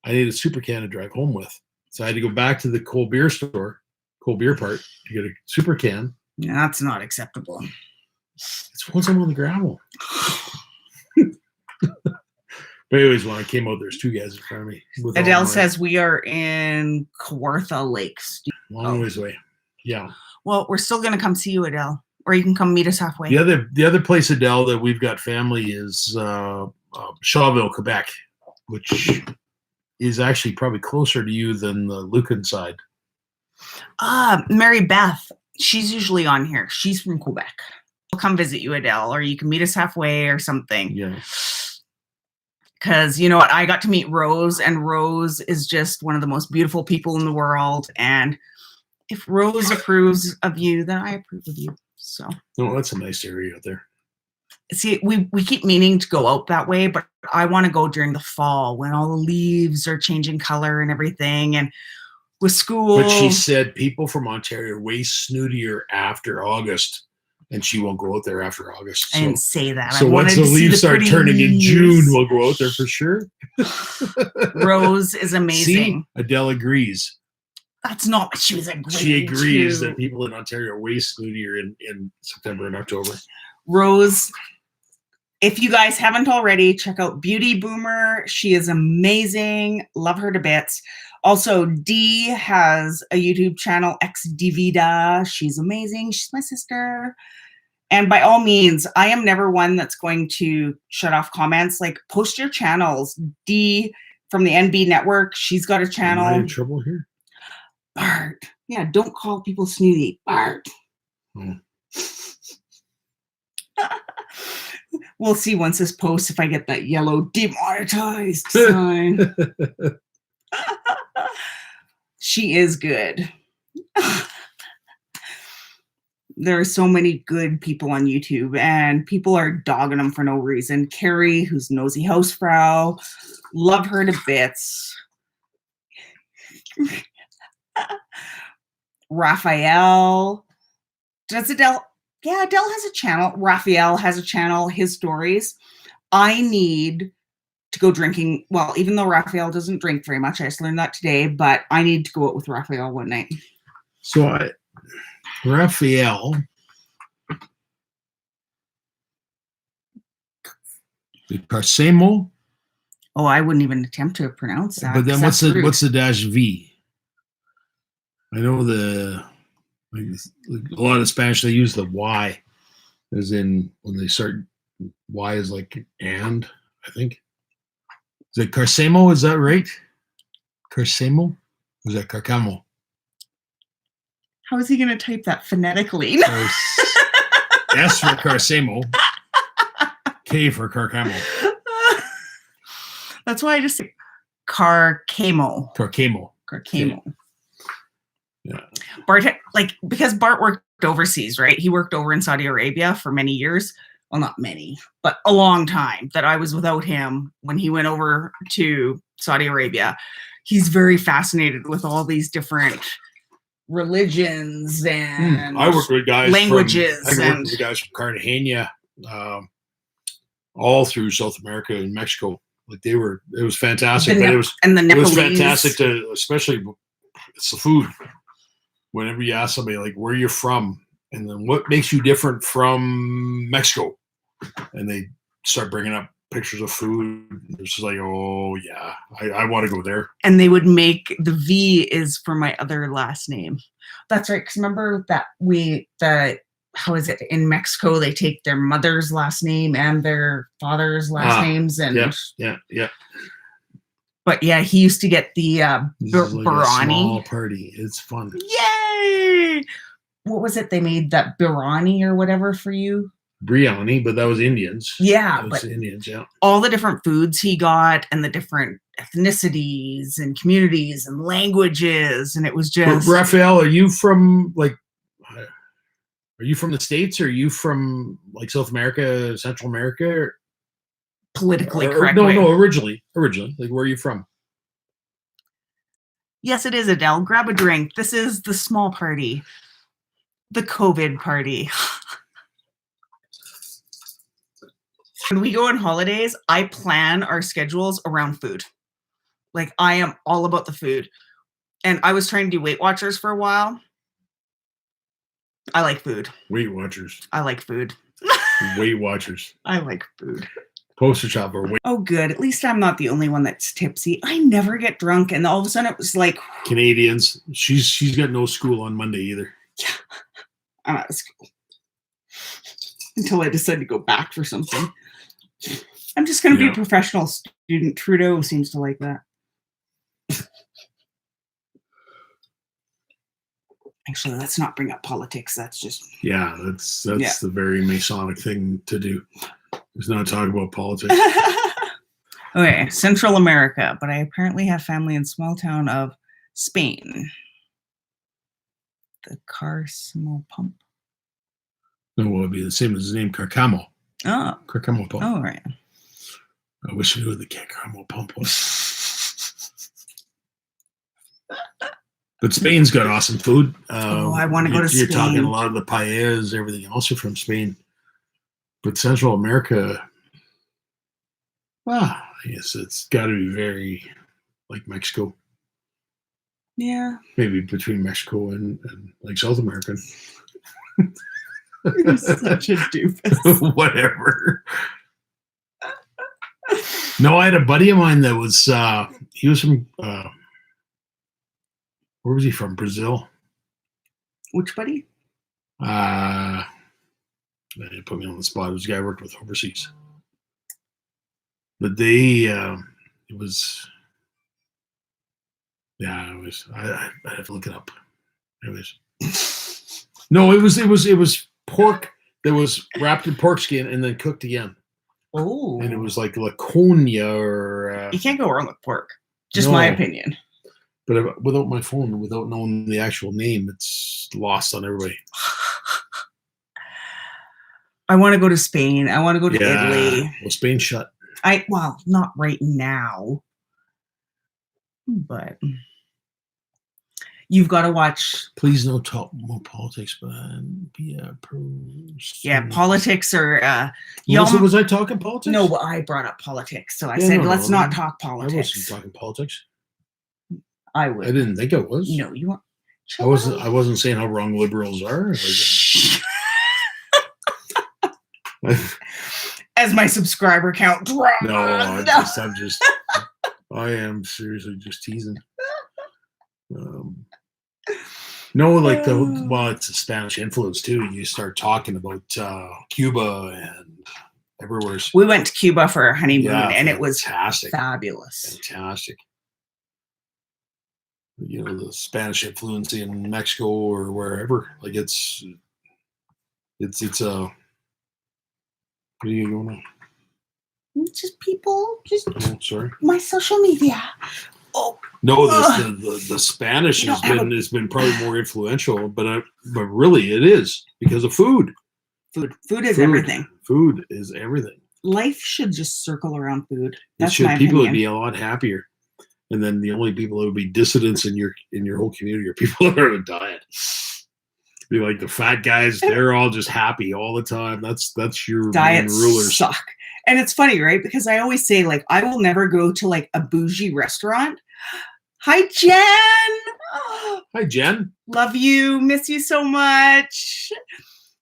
need a super can to drive home with. So I had to go back to the cold beer part, to get a super can. Yeah, that's not acceptable. It's once I'm on the gravel. But anyways, when I came out, there's 2 guys in front of me. Adele says we are in Kawartha Lakes. Long ways away. Yeah. Well, we're still going to come see you, Adele. Or you can come meet us halfway. The other place, Adele, that we've got family is Shawville, Quebec, which is actually probably closer to you than the Lucan side. Mary Beth. She's usually on here. She's from Quebec. We'll come visit you, Adele, or you can meet us halfway or something. Yeah. Because you know what? I got to meet Rose, and Rose is just one of the most beautiful people in the world. And if Rose approves of you, then I approve of you. So. No, that's a nice area out there. See, we keep meaning to go out that way, but I want to go during the fall when all the leaves are changing color and everything. And with school. But she said people from Ontario are way snootier after August, and she won't go out there after August. I didn't say that. So once the leaves start turning in June, we'll go out there for sure. Rose is amazing. See, Adele agrees. That's not what she was agreeing. She agrees that people in Ontario are way snootier in September and October. Rose, if you guys haven't already, check out Beauty Boomer. She is amazing. Love her to bits. Also, Dee has a YouTube channel, XDVida. She's amazing. She's my sister. And by all means, I am never one that's going to shut off comments. Like, post your channels. Dee from the NB Network, she's got a channel. Am I in trouble here? Bart. Yeah, don't call people snooty. Bart. We'll see once this posts if I get that yellow demonetized sign. She is good. There are so many good people on YouTube, and people are dogging them for no reason. Carrie, who's nosy housefrau, love her to bits. Raphael. Does Adele? Yeah, Adele has a channel. Raphael has a channel, his stories. I need to go drinking. Well, even though Raphael doesn't drink very much, I just learned that today, but I need to go out with Raphael one night. So Raphael, Carcemo. Oh, I wouldn't even attempt to pronounce that. But then what's the dash V? I know a lot of Spanish, they use the Y, as in when they start, Y is like and, I think. Is it Carcemo? Is that right? Carcemo? Or is that Carcamo? How is he going to type that phonetically? S for Carcemo, K for Carcamo. That's why I just say Carcamo. Carcamo. Carcamo. Yeah. Bart, because Bart worked overseas, right? He worked over in Saudi Arabia for many years. Well, not many, but a long time that I was without him when he went over to Saudi Arabia. He's very fascinated with all these different religions and I worked with guys languages. I worked with guys from Cartagena, all through South America and Mexico. Like it was fantastic. It was fantastic to, especially it's the food. Whenever you ask somebody like where you're from, and then what makes you different from Mexico, and they start bringing up pictures of food, it's just like, oh yeah, I want to go there. And they would make the V is for my other last name. That's right. Because remember that how is it in Mexico? They take their mother's last name and their father's last names, and yeah. But yeah, he used to get the Birani. Small party. It's fun. Yay! What was it? They made that Birani or whatever for you. Biryani, but that was Indians. Yeah, that was Indians. Yeah. All the different foods he got, and the different ethnicities and communities and languages, and it was just. But Raphael, are you from the States? Or are you from like South America, Central America? Politically correct. No, originally. Like, where are you from? Yes, it is, Adele. Grab a drink. This is the small party. The COVID party. When we go on holidays, I plan our schedules around food. Like, I am all about the food. And I was trying to do Weight Watchers for a while. I like food. Weight Watchers. I like food. Weight Watchers. I like food. Poster shopper. Oh, good. At least I'm not the only one that's tipsy. I never get drunk, and all of a sudden it was like Canadians. She's got no school on Monday either. Yeah, I'm out of school until I decide to go back for something. I'm just going to be a professional student. Trudeau seems to like that. Actually, let's not bring up politics. That's just Yeah, that's the very Masonic thing to do. There's no talk about politics. Okay, Central America, but I apparently have family in small town of Spain. The Carcamo pump. No, it would be the same as his name, Carcamo. Oh. Carcamo pump. Oh, right. I wish I knew what the Carcamo pump was. But Spain's got awesome food. I want to go to Spain. You're talking a lot of the paellas, everything else are from Spain. But Central America, well, I guess it's got to be very like Mexico. Yeah. Maybe between Mexico and like South America. You're such a doofus. Whatever. No, I had a buddy of mine that was, he was from, where was he from? Brazil. Which buddy? They put me on the spot. It was a guy I worked with overseas. But they, it was, yeah, it was, I have to look it up. It was, no, it was pork that was wrapped in pork skin and then cooked again. Oh. And it was like Laconia or... you can't go wrong with pork. Just my opinion. But without my phone, without knowing the actual name, it's lost on everybody. I want to go to Spain. I want to go to Italy. Well, Spain's shut. Well, not right now. But you've got to watch. Please no talk more politics, but be a person. Yeah, politics are. Was I talking politics? No, well, I brought up politics, so I said let's not talk politics. I wasn't talking politics. I would. I didn't think I was. No, you weren't. I wasn't saying how wrong liberals are. As my subscriber count drops. No, I am seriously just teasing. No, like it's a Spanish influence too. You start talking about Cuba and everywhere. We went to Cuba for a honeymoon, and it was fantastic, fabulous, fantastic. You know, the Spanish influence in Mexico or wherever. Like it's a. What are you going on? Just people, sorry. My social media. Oh no, the Spanish has been probably more influential, but really it is because of food. Food is everything. Food is everything. Life should just circle around food. That's my opinion. People would be a lot happier, and then the only people that would be dissidents in your whole community are people that are on a diet. Be like the fat guys; they're all just happy all the time. That's your diets main rulers. Suck. And it's funny, right? Because I always say, like, I will never go to like a bougie restaurant. Hi, Jen. Hi, Jen. Love you. Miss you so much.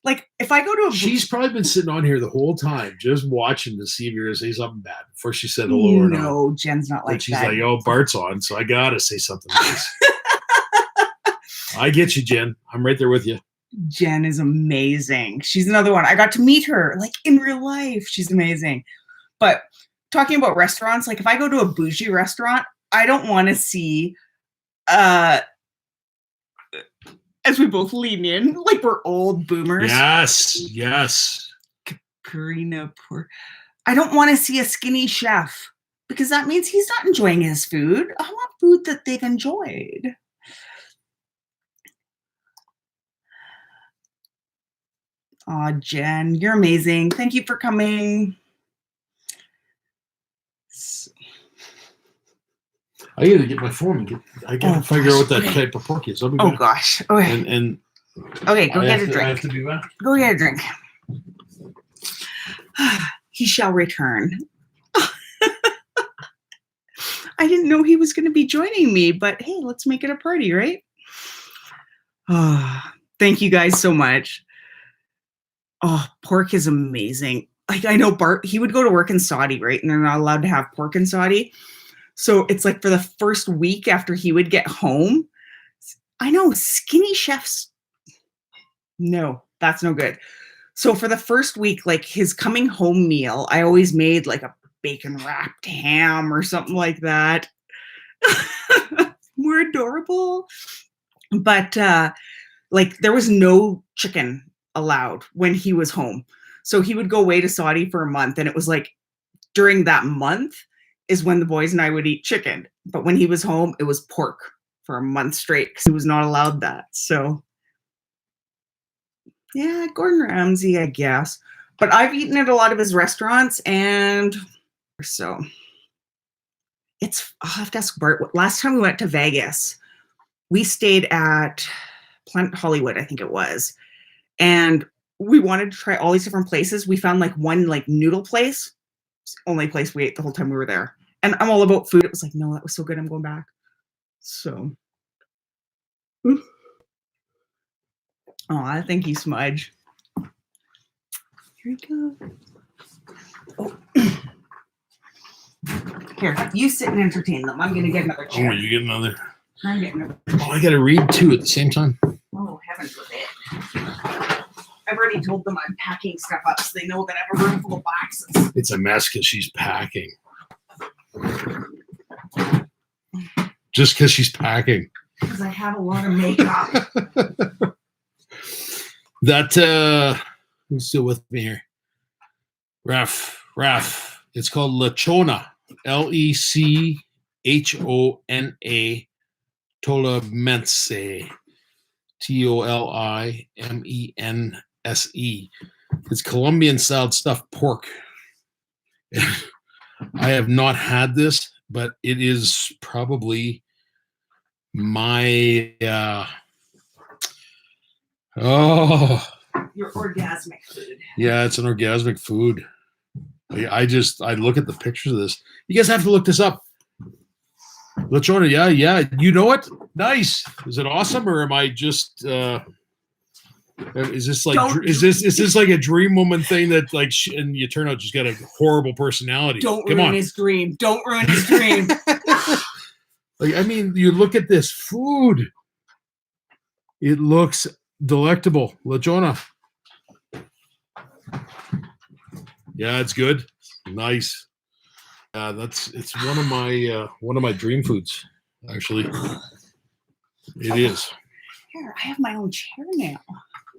Like, if I go to she's probably been sitting on here the whole time, just watching to see if you're going to say something bad before she said hello or not. No, Jen's not like that. She's like, oh, Bart's on, so I got to say something nice. I get you, Jen. I'm right there with you. Jen is amazing. She's another one. I got to meet her like in real life. She's amazing. But talking about restaurants, like if I go to a bougie restaurant, I don't want to see, as we both lean in, like we're old boomers. Yes. Karina, poor. I don't want to see a skinny chef because that means he's not enjoying his food. I want food that they've enjoyed. Aw, Jen, you're amazing. Thank you for coming. I gotta get my phone. I gotta figure out what that type of pork is. Oh gosh. Okay. And okay, go get a drink. I have to do that. Go get a drink. He shall return. I didn't know he was going to be joining me, but hey, let's make it a party, right? Thank you guys so much. Oh, pork is amazing. Like I know Bart, he would go to work in Saudi, right? And they're not allowed to have pork in Saudi. So it's like for the first week after he would get home, I know skinny chefs. No, that's no good. So for the first week, like his coming home meal, I always made like a bacon wrapped ham or something like that. More adorable. But Like there was no chicken allowed when he was home. So he would go away to Saudi for a month, and it was like during that month is when the boys and I would eat chicken. But when he was home, it was pork for a month straight because he was not allowed that. So yeah, Gordon Ramsay, I guess. But I've eaten at a lot of his restaurants, and so I'll have to ask Bart. Last time we went to Vegas, we stayed at Planet Hollywood, I think it was. And we wanted to try all these different places. We found like one like noodle place. It's the only place we ate the whole time we were there. And I'm all about food. It was like, no, that was so good. I'm going back. So. Oh, thank you, Smudge. Here we go. Oh. Here, you sit and entertain them. I'm going to get another chair. Oh, you get another. I'm getting another. Oh, I got to read too at the same time. Oh, heaven forbid. I've already told them I'm packing stuff up so they know that I have a room full of boxes. It's a mess because she's packing. Just because she's packing. Because I have a lot of makeup. That, who's still with me here? Raf. It's called Lechona. Lechona. Tolimense. Tolimense. It's Colombian style stuffed pork. I have not had this, but it is probably my Your orgasmic food. Yeah, it's an orgasmic food. I look at the pictures of this. You guys have to look this up. Lechona, yeah. You know it? Nice. Is it awesome, or am I just is this like is this like a dream woman thing that like and you turn out just got a horrible personality? Don't ruin his dream. Don't ruin his dream. Like, I mean, you look at this food. It looks delectable. Lechona. Yeah, it's good. Nice. It's one of my dream foods, actually. It is. Here, I have my own chair now.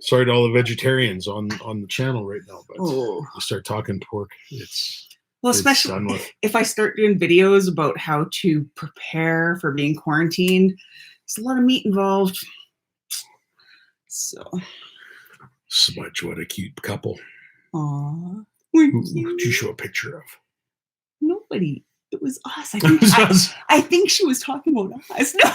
Sorry to all the vegetarians on the channel right now, but you start talking pork. Especially if I start doing videos about how to prepare for being quarantined. There's a lot of meat involved. So Smudge, what a cute couple. Aww. Who did you show a picture of? Nobody. It was us. Us. I think she was talking about us. No.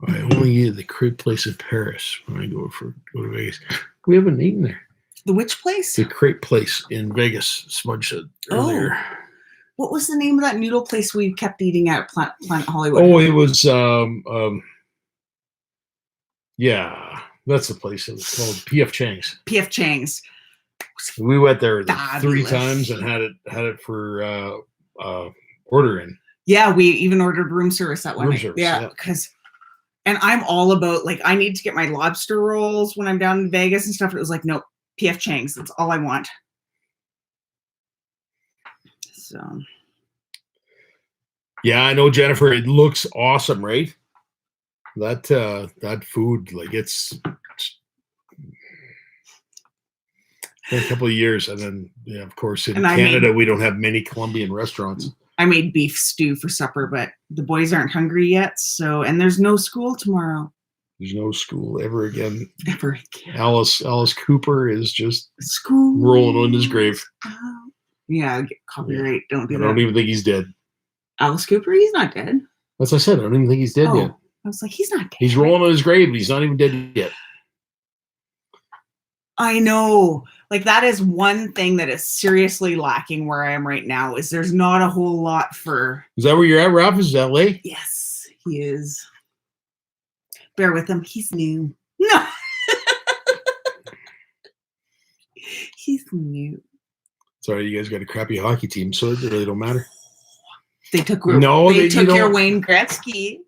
I only eat at the crepe place in Paris when I go to Vegas. We haven't eaten there. The which place? The crepe place in Vegas. Smudge said earlier. What was the name of that noodle place we kept eating at Planet Hollywood? Oh, it was yeah, that's the place. It was called PF Chang's. PF Chang's. We went there Fabulous. 3 times and had it for ordering. Yeah, we even ordered room service that one night. Service, yeah, because and I'm all about like I need to get my lobster rolls when I'm down in Vegas and stuff. It was like, nope, PF Chang's. That's all I want. So yeah, I know, Jennifer. It looks awesome, right? That food, like it's been a couple of years, and then of course in Canada we don't have many Colombian restaurants. I made beef stew for supper, but the boys aren't hungry yet. So, and there's no school tomorrow. There's no school ever again. Ever again. Alice Cooper is just rolling on his grave. Yeah, copyright. Yeah. Don't do that. I don't even think he's dead. Alice Cooper, he's not dead. As I said, I don't even think he's dead yet. I was like, he's not dead. He's rolling on his grave, but he's not even dead yet. I know. Like, that is one thing that is seriously lacking where I am right now, is there's not a whole lot for... Is that where you're at, Ralph? Is that LA? Yes, he is. Bear with him. He's new. No. He's new. Sorry, you guys got a crappy hockey team, so it really don't matter. They took your Wayne Gretzky.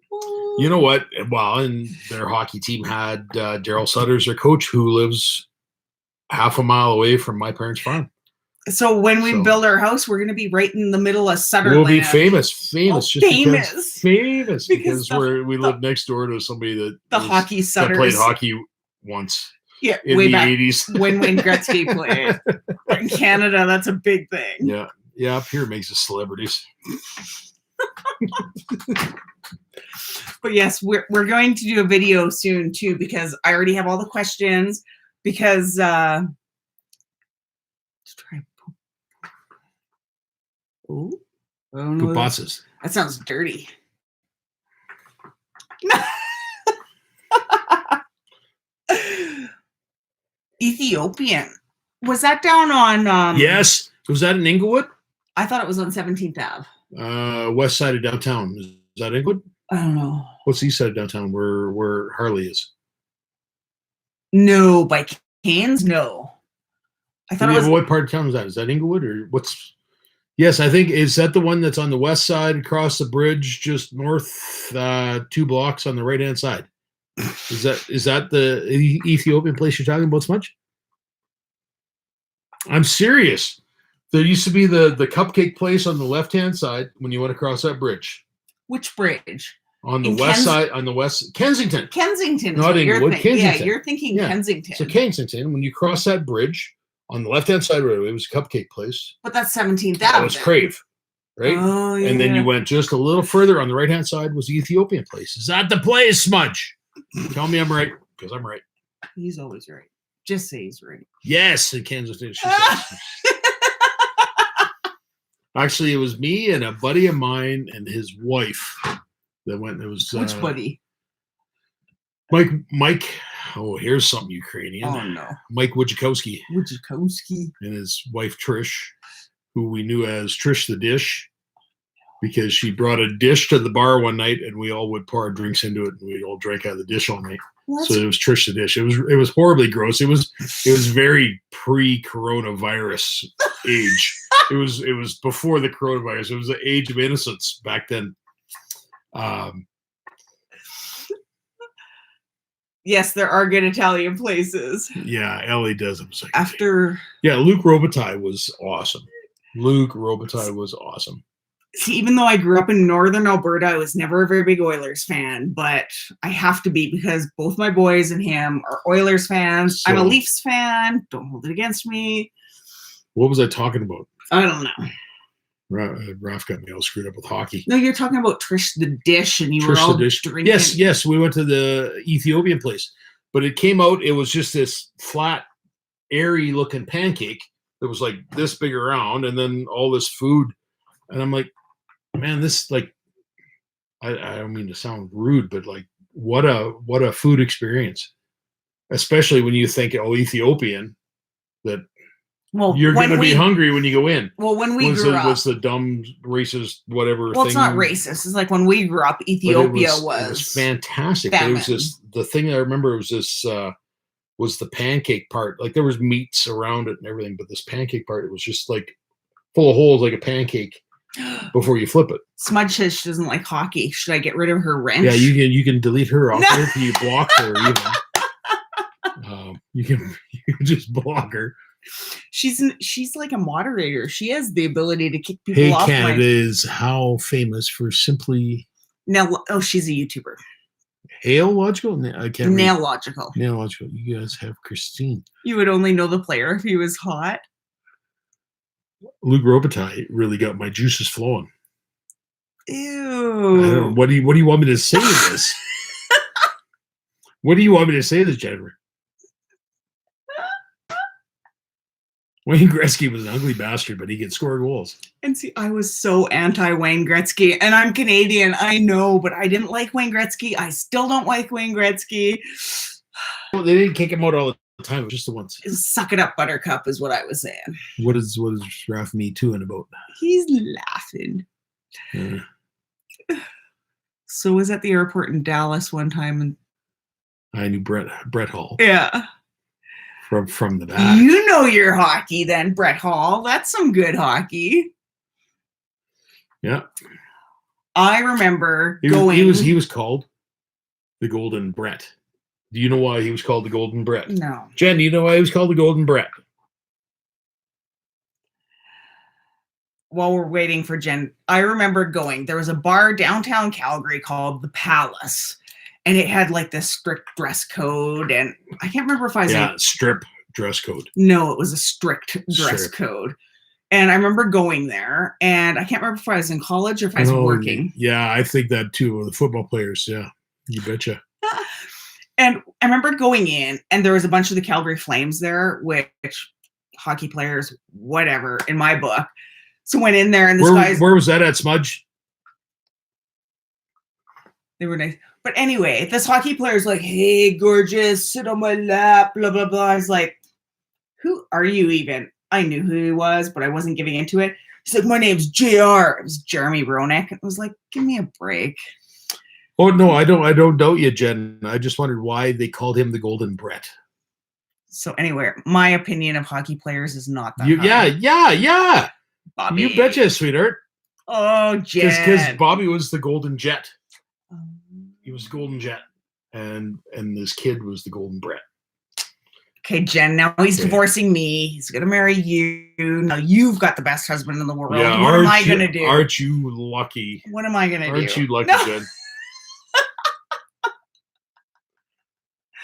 You know what? Well, and their hockey team had Daryl Sutter as their coach, who lives half a mile away from my parents' farm. So when we build our house, we're going to be right in the middle of Sutherland. We'll be famous, famous because we live next door to somebody that hockey Sutters that played hockey once. Yeah, in way the back 80s. when Wayne Gretzky played. In Canada, that's a big thing. Yeah, up here makes us celebrities. But yes, we're going to do a video soon too, because I already have all the questions. Because let's try. Oh, no, Pupasas. that sounds dirty. Ethiopian. Was that down on? Yes. Was that in Inglewood? I thought it was on 17th Ave. West side of downtown. Is that Inglewood? I don't know. What's the east side of downtown? Where Harley is? No, by Cairns. No. I thought it was. What part of town is that? Is that Inglewood or what's? Yes, I think is that the one that's on the west side, across the bridge, just north 2 blocks on the right hand side. Is that the Ethiopian place you're talking about, Smudge? I'm serious. There used to be the cupcake place on the left hand side when you went across that bridge. Which bridge? On the west side, on the west, Kensington. Kensington. Not Inglewood, Kensington. Yeah, you're thinking Kensington. So Kensington, when you cross that bridge, on the left hand side of it was a cupcake place. But that's 17th Avenue. That was Crave, right? Oh, yeah. And then you went just a little further on the right hand side was the Ethiopian place. Is that the place, Smudge? Tell me I'm right, because I'm right. He's always right. Just say he's right. Yes, in Kansas City. Actually, it was me and a buddy of mine and his wife that went. It was which buddy? Mike. Oh, here's something Ukrainian. Oh no, Mike Wojciechowski. And his wife Trish, who we knew as Trish the Dish, because she brought a dish to the bar one night and we all would pour our drinks into it and we all drank out of the dish all night. So it was Trish the Dish. It was horribly gross. It was very pre-coronavirus age. It was before the coronavirus. It was the age of innocence back then. Yes, there are good Italian places. Yeah, Ellie does them. After Luke Robitaille was awesome. See, even though I grew up in northern Alberta, I was never a very big Oilers fan, but I have to be because both my boys and him are Oilers fans. I'm a Leafs fan. Don't hold it against me. What was I talking about? I don't know. Ralph got me all screwed up with hockey. No, you're talking about Trish the Dish, and you were all drinking. Yes, we went to the Ethiopian place, but it came out. It was just this flat, airy-looking pancake that was like this big around, and then all this food, and I'm like, man, this I don't mean to sound rude, but like, what a food experience, especially when you think, Ethiopian, that. Well, you're going to be hungry when you go in. Well, when we grew up, was the dumb racist whatever. Well, thing. It's not racist. It's like when we grew up, Ethiopia was fantastic. It was the thing I remember was was the pancake part. Like there was meats around it and everything, but this pancake part, it was just like full of holes, like a pancake. Before you flip it. Smudge says she doesn't like hockey. Should I get rid of her wrench? Yeah, you can delete her off there if you block her. Even you can just block her. She's like a moderator. She has the ability to kick people off. Canada is how famous for simply she's a YouTuber. Hail Logical? I can't read. Nail Logical. You guys have Christine. You would only know the player if he was hot. Luke Robitaille really got my juices flowing. Ew. What do you want me to say to this? What do you want me to say to this, Jennifer? Wayne Gretzky was an ugly bastard, but he could score goals. And see, I was so anti-Wayne Gretzky, and I'm Canadian, I know, but I didn't like Wayne Gretzky. I still don't like Wayne Gretzky. Well, they didn't kick him out all the time. It was just the once. Suck it up, Buttercup, is what I was saying. What is Ralph Me Too-ing about? He's laughing. Yeah. So I was at the airport in Dallas one time, and I knew Brett Hall. Yeah. From the back. You know your hockey then, Brett Hall. That's some good hockey. Yeah. I remember He was called the Golden Brett. Do you know why he was called the Golden Brett? No. Jen, do you know why he was called the Golden Brett? while we're waiting for Jen, I remember going, there was a bar downtown Calgary called The Palace, and it had like this strict dress code, and I can't remember if I was strip dress code. No, it was a strict dress code. And I remember going there, and I can't remember if I was in college or if I was working. Yeah, I think that too. The football players, yeah, you betcha. And I remember going in, and there was a bunch of the Calgary Flames there, which hockey players, whatever, in my book. So went in there, and this guy's... Where was that at, Smudge? They were nice. But anyway, this hockey player's like, hey, gorgeous, sit on my lap, blah, blah, blah. I was like, who are you even? I knew who he was, but I wasn't giving into it. He's like, my name's JR. It was Jeremy Roenick. I was like, give me a break. Oh, no, I don't doubt you, Jen. I just wondered why they called him the Golden Brett. So anyway, my opinion of hockey players is not that high. Yeah. Bobby. You betcha, sweetheart. Oh, Jen. Because Bobby was the Golden Jet. He was the Golden Jet. And this kid was the Golden Brett. Okay, Jen, now he's divorcing me. He's going to marry you. Now you've got the best husband in the world. Yeah, what am I going to do? Aren't you lucky? What am I going to do? Aren't you lucky, Jen?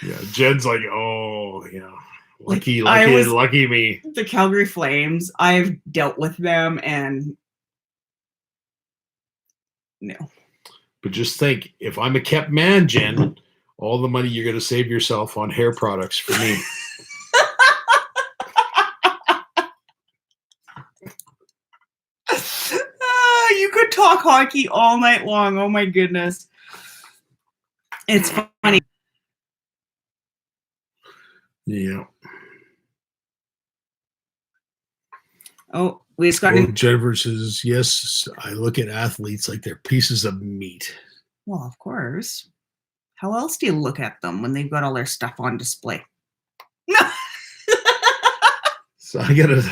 Yeah, Jen's like, oh, yeah. Lucky me. The Calgary Flames, I've dealt with them, and no. But just think, if I'm a kept man, Jen, all the money you're going to save yourself on hair products for me. You could talk hockey all night long. Oh my goodness. It's funny. Yeah. Oh, we just got Jennifer says, yes, I look at athletes like they're pieces of meat. Well, of course. How else do you look at them when they've got all their stuff on display? So I gotta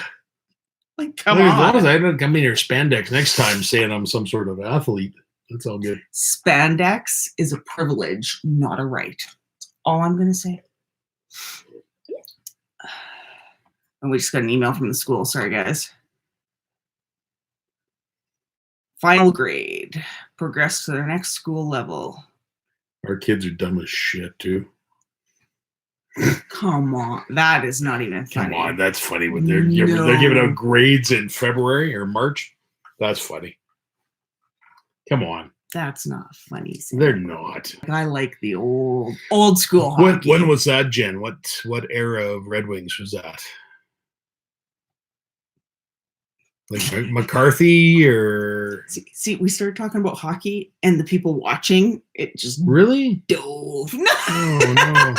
like, come on. As long as I don't come in here spandex next time saying I'm some sort of athlete, that's all good. Spandex is a privilege, not a right. That's all I'm gonna say. And we just got an email from the school. Sorry, guys. Final grade. Progress to their next school level. Our kids are dumb as shit, too. Come on. That is not even funny. Come on. That's funny. When they're giving out grades in February or March. That's funny. Come on. That's not funny. Sam. They're not. I like the old school hockey. When was that, Jen? What era of Red Wings was that? Like McCarthy or... See, we started talking about hockey, and the people watching, it just... Really? Dove. Oh, no.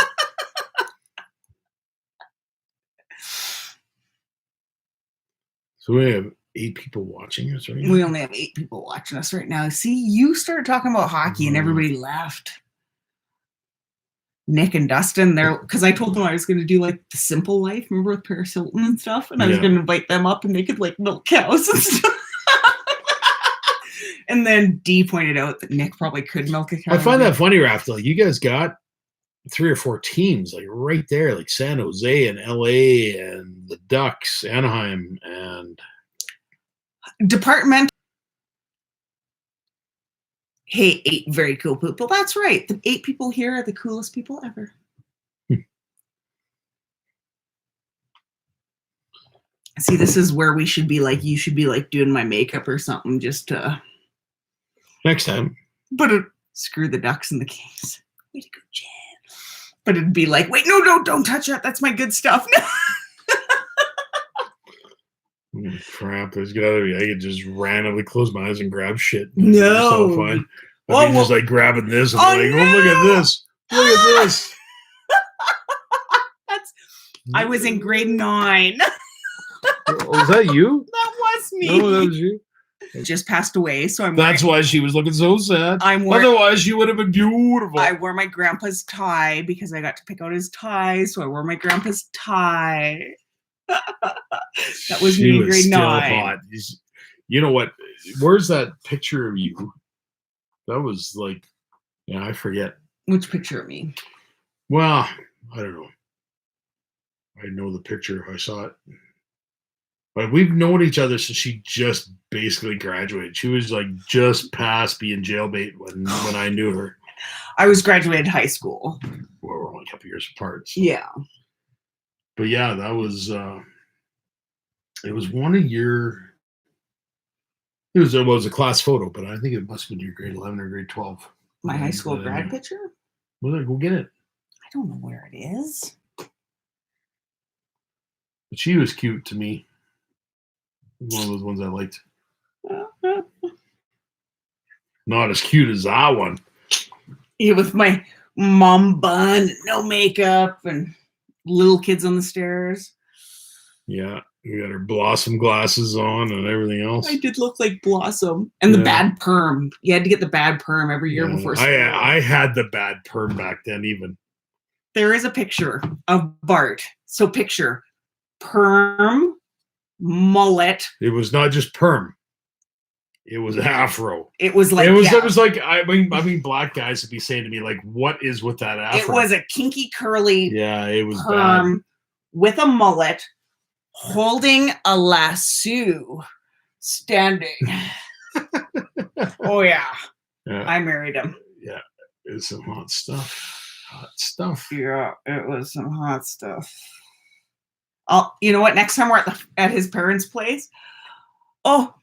So we have 8 people watching us right now? We only have 8 people watching us right now. See, you started talking about hockey, and everybody left. Nick and Dustin, because I told them I was going to do like the simple life, remember with Paris Hilton and stuff, and I was going to invite them up and they could like milk cows and stuff. And then Dee pointed out that Nick probably could milk a cow. I find that funny, Raph. Like you guys got 3 or 4 teams like right there, like San Jose and LA and the Ducks, Anaheim, and department. Hey, 8 very cool people. That's right. The 8 people here are the coolest people ever. See, this is where we should be like, you should be like doing my makeup or something just to... Next time. But screw the Ducks and the Kings. Way to go, Jen. But it'd be like, wait, no, don't touch that. That's my good stuff. Crap, there's gotta be. I could just randomly close my eyes and grab shit. No. Fine. I'd be just like grabbing this and like, oh, look at this. Look at this. I was in grade 9. Was that you? That was me. No, that was you. Just passed away, so That's why she was looking so sad. Otherwise, she would have been beautiful. I wore my grandpa's tie because I got to pick out his tie, so I wore my grandpa's tie. That was me in grade 9. Hot. You know what? Where's that picture of you? That was like, yeah, I forget. Which picture of me? Well, I don't know. I know the picture if I saw it. But we've known each other since she just basically graduated. She was like just past being jailbait when I knew her. I was graduated high school. We're only a couple years apart. So. Yeah. But yeah, that was it was one of your it was a class photo, but I think it must have been your grade 11 or grade 12. My high school grad picture? Well, go get it. I don't know where it is. But she was cute to me. One of those ones I liked. Not as cute as that one. Yeah, with my mom bun, no makeup, and little kids on the stairs. Yeah, you got her Blossom glasses on and everything else. I did look like Blossom. And the bad perm. You had to get the bad perm every year before school. I had the bad perm back then even. There is a picture of Bart. So picture perm, mullet. It was not just perm. It was afro. It was like it was like I mean black guys would be saying to me like, what is with that afro? It was a kinky curly it was perm bad. With a mullet holding a lasso standing. Oh yeah. I married him. Yeah. It was some hot stuff. Hot stuff. Yeah, it was some hot stuff. You know what? Next time we're at his parents' place. Oh,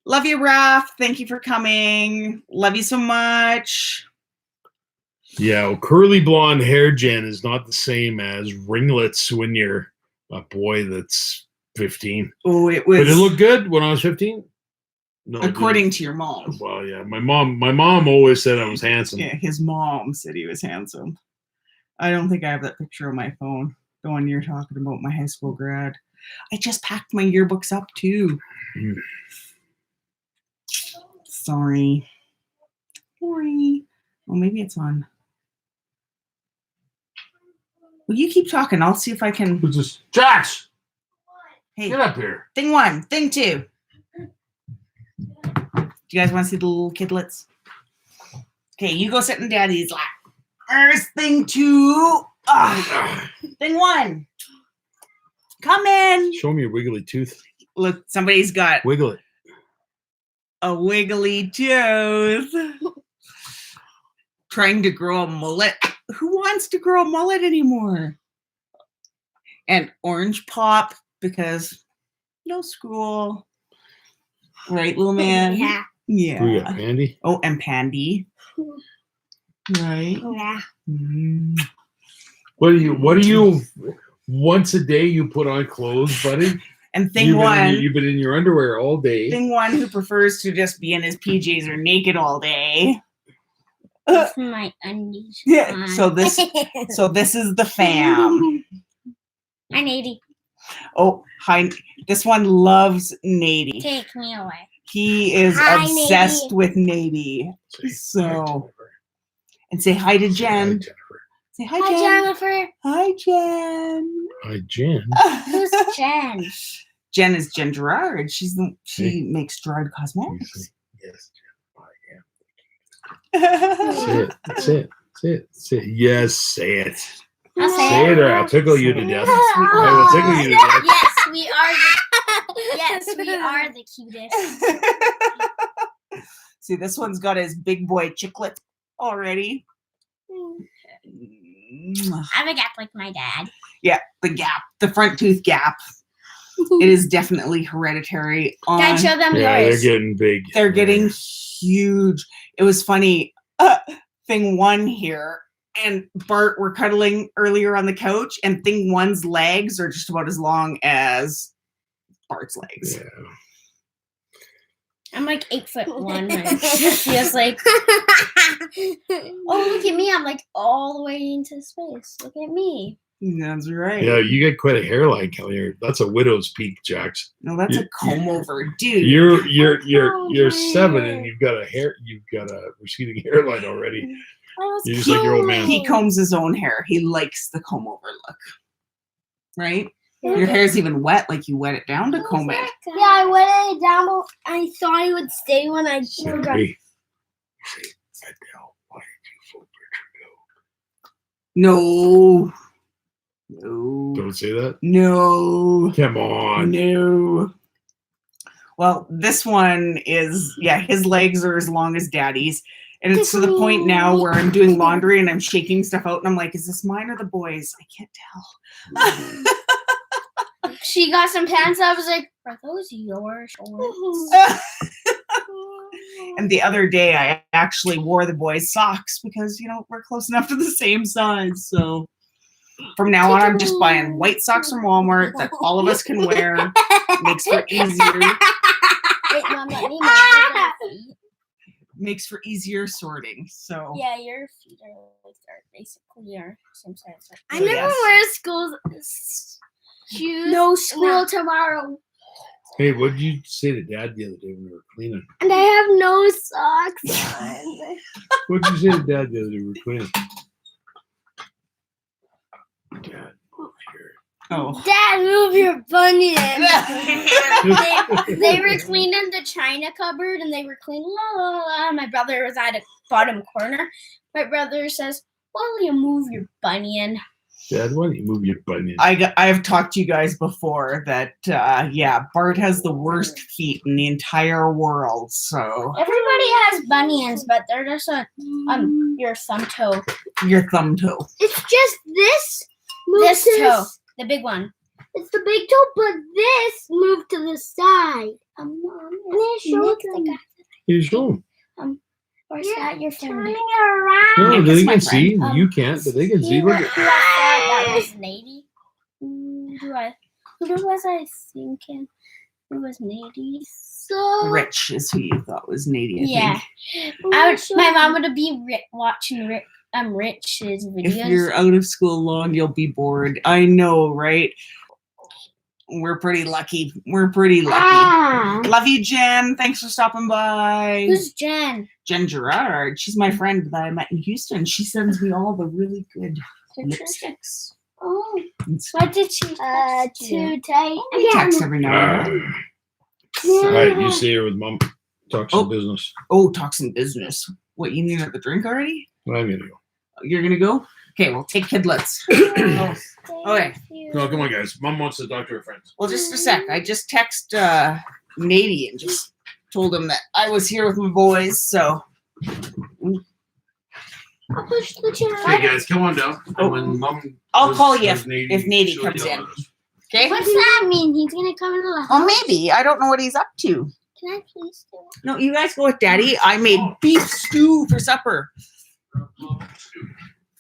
love you, Raph. Thank you for coming. Love you so much. Yeah, well, curly blonde hair, Jen, is not the same as ringlets when you're a boy that's 15. Oh, it was. Did it look good when I was 15? No, according to your mom. Well, yeah, my mom always said I was handsome. Yeah, his mom said he was handsome. I don't think I have that picture on my phone. The one you're talking about, my high school grad. I just packed my yearbooks up too. Sorry. Well, maybe it's on. Well, you keep talking. I'll see if I can. Who's this? Jax! Hey, get up here. Thing one, thing two. Do you guys want to see the little kidlets? Okay, you go sit in Daddy's lap. There's thing two. Thing one. Come in. Show me your wiggly tooth. Look, somebody's got wiggle it. A wiggly tooth. Trying to grow a mullet. Who wants to grow a mullet anymore? And orange pop because no school. Right, little man? Yeah. Yeah. We got Pandy. Oh, and Pandy. Right. Yeah. Mm. What do you once a day you put on clothes, buddy? And thing you've been in your underwear all day. Thing one who prefers to just be in his PJs or naked all day. With my undies. Yeah. On. So this is the fam. Hi, Nady. Oh, hi. This one loves Nady. Take me away. He is obsessed with Nady. So, and say hi to Jen. Say hi, Jen. Jennifer. Hi, Jen. Hi, Jen. Who's Jen? Jen is Jen Gerard. She makes Gerard Cosmetics. Yes, Jen. That's it. Say it. Yes, say it. Say it or I'll tickle you to death. I will tickle you to death. Yes, we are the cutest. See, this one's got his big boy chiclet already. I have a gap like my dad. Yeah, the gap, the front tooth gap. It is definitely hereditary. Dad, show them yeah, yours. they're getting big. They're getting huge. It was funny. Thing one here and Bart were cuddling earlier on the couch, and thing one's legs are just about as long as Bart's legs. Yeah. I'm like 8'1". He was like, oh, look at me. I'm like all the way into space. Look at me. That's right. Yeah, you get quite a hairline, Kelly. That's a widow's peak, Jax. No, that's a comb over, dude. You're 7 and you've got a receding hairline already. You're just like your old man. He combs his own hair. He likes the comb over look. Right? Your hair's even wet, like you wet it down to comb it. Yeah, I wet it down, but I thought it would stay when I forgot. Hey, Adele, why did you so No. No. Don't say that. No. Come on. No. Well, this one is, yeah, his legs are as long as Daddy's. And it's to the point now where I'm doing laundry and I'm shaking stuff out and I'm like, is this mine or the boys? I can't tell. She got some pants. I was like, are those your shorts? And the other day I actually wore the boys' socks because, you know, we're close enough to the same size. So from now on, I'm just buying white socks from Walmart that all of us can wear. Makes for easier. Wait, Mom, let me measure my feet. Makes for easier sorting. So Yeah, your feet are basically your same size. I So, never yes. wear school shoes. No school tomorrow. Hey, what did you say to Dad the other day when we were cleaning? And I have no socks on. What did you say to Dad the other day when we were cleaning? Dad, move here. oh. Dad, move your bunion. they were cleaning the china cupboard and they were cleaning. La, la, la. My brother was at a bottom corner. My brother says, "Why don't you move your bunion?" Dad, why don't you move your bunion? I've talked to you guys before that yeah, Bart has the worst feet in the entire world. So Everybody has bunions, but they're just your thumb toe. your thumb toe. It's just this. This toe, the big one. It's the big toe, but this moved to the side. You show him. Where's that your friend? Turning No, around. they my can friend. see. You can't, but they can see. Look at That was Nady. Who was I thinking? Who was Nady? So Rich is who you thought was Nady, I yeah. think. My mom would be watching Rich's videos. If you're out of school long, you'll be bored. I know, right? We're pretty lucky. We're pretty lucky. Love you, Jen. Thanks for stopping by. Who's Jen? Jen Gerard. She's my friend that I met in Houston. She sends me all the really good lipsticks. Oh, and stuff. what did she text you? We text every now and then. All right, you stay here with Mom. Talk some business. Oh, talk some business. What, you need another drink already? Well, I'm gonna go. You're gonna go? Okay, well, take kidlets. Okay. No, come on, guys. Mom wants to talk to her friends. Well, just a sec. I just text Nady and just told him that I was here with my boys, so. I'll push the chair. Hey, guys, come on down. Oh. When Mom I'll does- call you does Nady, if Nady she'll comes yell in. at us. Okay? What's that mean? He's gonna come into the house. Oh, maybe. I don't know what he's up to. Can I please do it? No, you guys go with Daddy. I made beef stew for supper.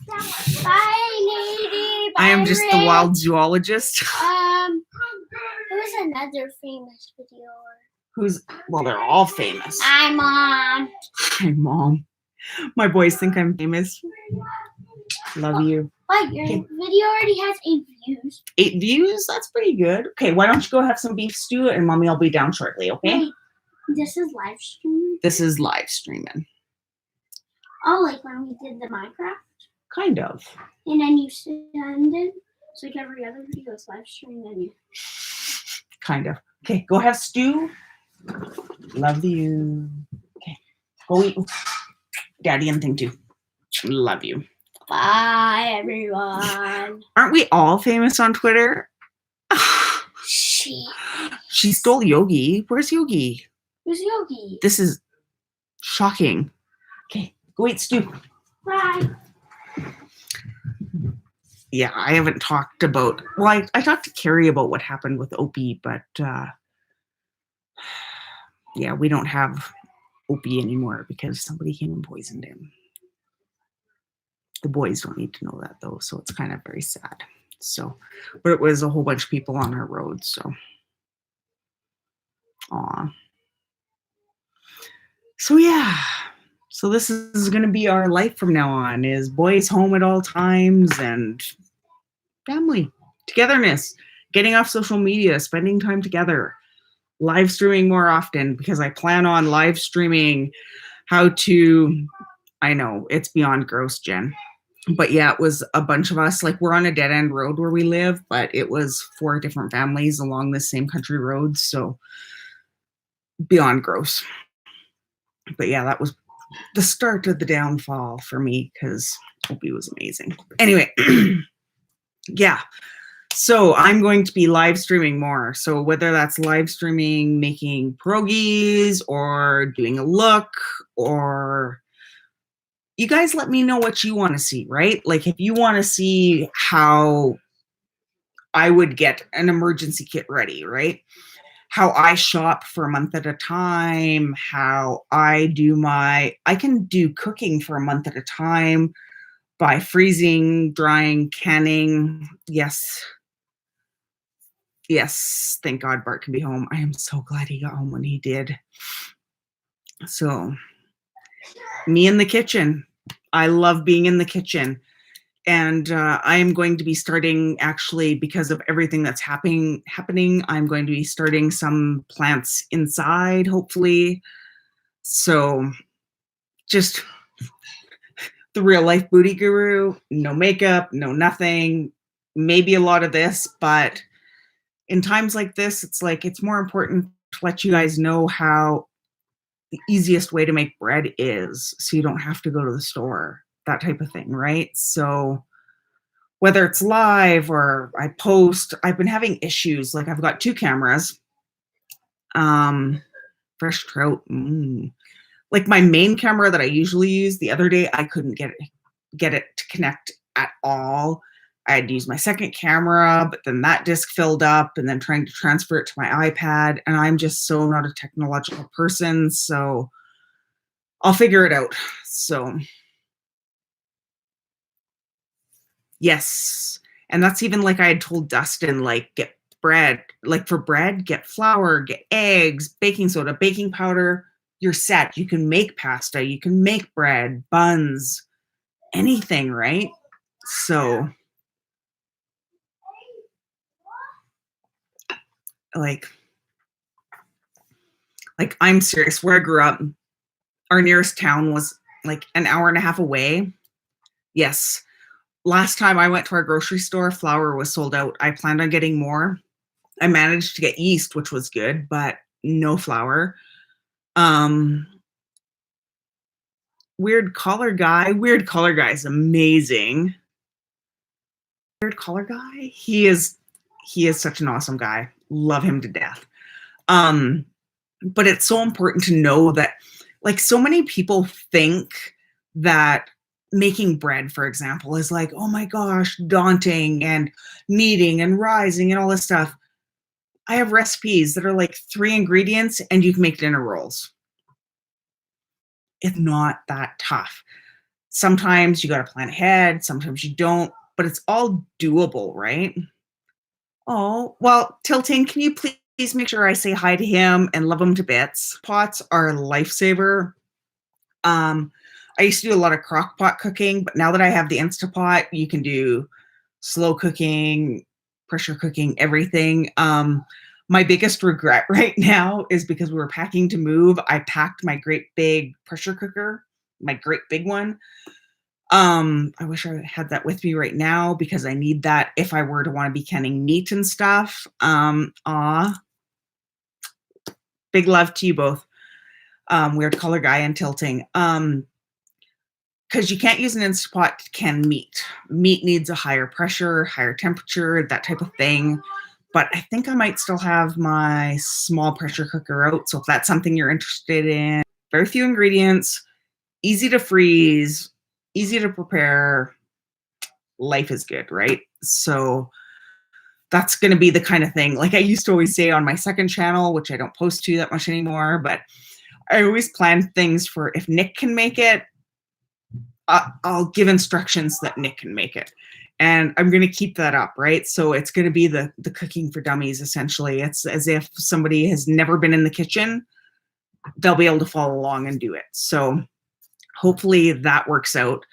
Bye, Nady. Bye, I am just the Rick. wild zoologist. There was another famous video. Well, they're all famous. Hi, Mom. Hi, Mom. My boys think I'm famous. Love you. What? Your video already has 8 views. 8 views? That's pretty good. Okay, why don't you go have some beef stew and Mommy will be down shortly, okay? Wait, this is live streaming? This is live streaming. Oh, like when we did the Minecraft? Kind of. And then you send it? So like every other video is live streaming and you... Kind of. Okay, go have stew. Love you. Okay, go eat with Daddy and thing too. Love you. Bye, everyone. Aren't we all famous on Twitter? She. She stole Yogi. Where's Yogi? Who's Yogi? This is shocking. Okay, go eat stew. Bye. Yeah, I haven't talked about. Well, I talked to Carrie about what happened with Opie, but yeah, we don't have Opie anymore because somebody came and poisoned him. The boys don't need to know that though, so it's kind of very sad. So, but it was a whole bunch of people on our road, so. Aw. So yeah. So this is going to be our life from now on, is boys home at all times and family, togetherness, getting off social media, spending time together, live streaming more often because I plan on live streaming how to, I know it's beyond gross, Jen, but yeah, it was a bunch of us, like we're on a dead end road where we live, but it was 4 different families along the same country road. So beyond gross. But yeah, that was the start of the downfall for me because Opie was amazing. Anyway, yeah. So I'm going to be live streaming more. So whether that's live streaming, making pierogies, or doing a look, or you guys let me know what you want to see, right? Like if you want to see how I would get an emergency kit ready, right? How I shop for a month at a time, how I can do cooking for a month at a time by freezing, drying, canning. Yes. Yes. Thank God Bart can be home. I am so glad he got home when he did. So me in the kitchen. I love being in the kitchen. And I am going to be starting, actually, because of everything that's happening, I'm going to be starting some plants inside, hopefully. So just the real life booty guru, no makeup, no nothing, maybe a lot of this, but in times like this, it's like, it's more important to let you guys know how the easiest way to make bread is, so you don't have to go to the store, that type of thing, right? So whether it's live or I post, I've been having issues. Like I've got 2 cameras. Fresh trout. Like my main camera that I usually use, the other day I couldn't get it to connect at all. I had to use my second camera, but then that disk filled up, and then trying to transfer it to my iPad. And I'm just so not a technological person, so I'll figure it out. So yes. And that's even like I had told Dustin, like, get bread, like for bread, get flour, get eggs, baking soda, baking powder, you're set. You can make pasta, you can make bread, buns, anything, right? So like I'm serious. Where I grew up, our nearest town was like an hour and a half away. Yes. Last time I went to our grocery store, flour was sold out. I planned on getting more. I managed to get yeast, which was good, but no flour. Weird collar guy is amazing. Weird collar guy. He is such an awesome guy. Love him to death. But it's so important to know that, like, so many people think that making bread, for example, is like, oh my gosh, daunting and kneading and rising and all this stuff. I have recipes that are like 3 ingredients and you can make dinner rolls. It's not that tough. Sometimes you got to plan ahead, sometimes you don't, but it's all doable, right? Oh, well, Tilting, can you please make sure I say hi to him and love him to bits? Pots are a lifesaver. I used to do a lot of crock pot cooking, but now that I have the Instapot, you can do slow cooking, pressure cooking, everything. My biggest regret right now is because we were packing to move, I packed my great big pressure cooker, my great big one. I wish I had that with me right now because I need that if I were to want to be canning meat and stuff. Big love to you both. Weird color guy and Tilting. Because you can't use an Instapot to can meat. Meat needs a higher pressure, higher temperature, that type of thing. But I think I might still have my small pressure cooker out. So if that's something you're interested in, very few ingredients, easy to freeze, easy to prepare, life is good, right? So that's going to be the kind of thing, like I used to always say on my second channel, which I don't post to that much anymore, but I always plan things for if Nick can make it, I'll give instructions that Nick can make it. And I'm going to keep that up, right? So it's going to be the cooking for dummies, essentially. It's as if somebody has never been in the kitchen, they'll be able to follow along and do it. So hopefully that works out.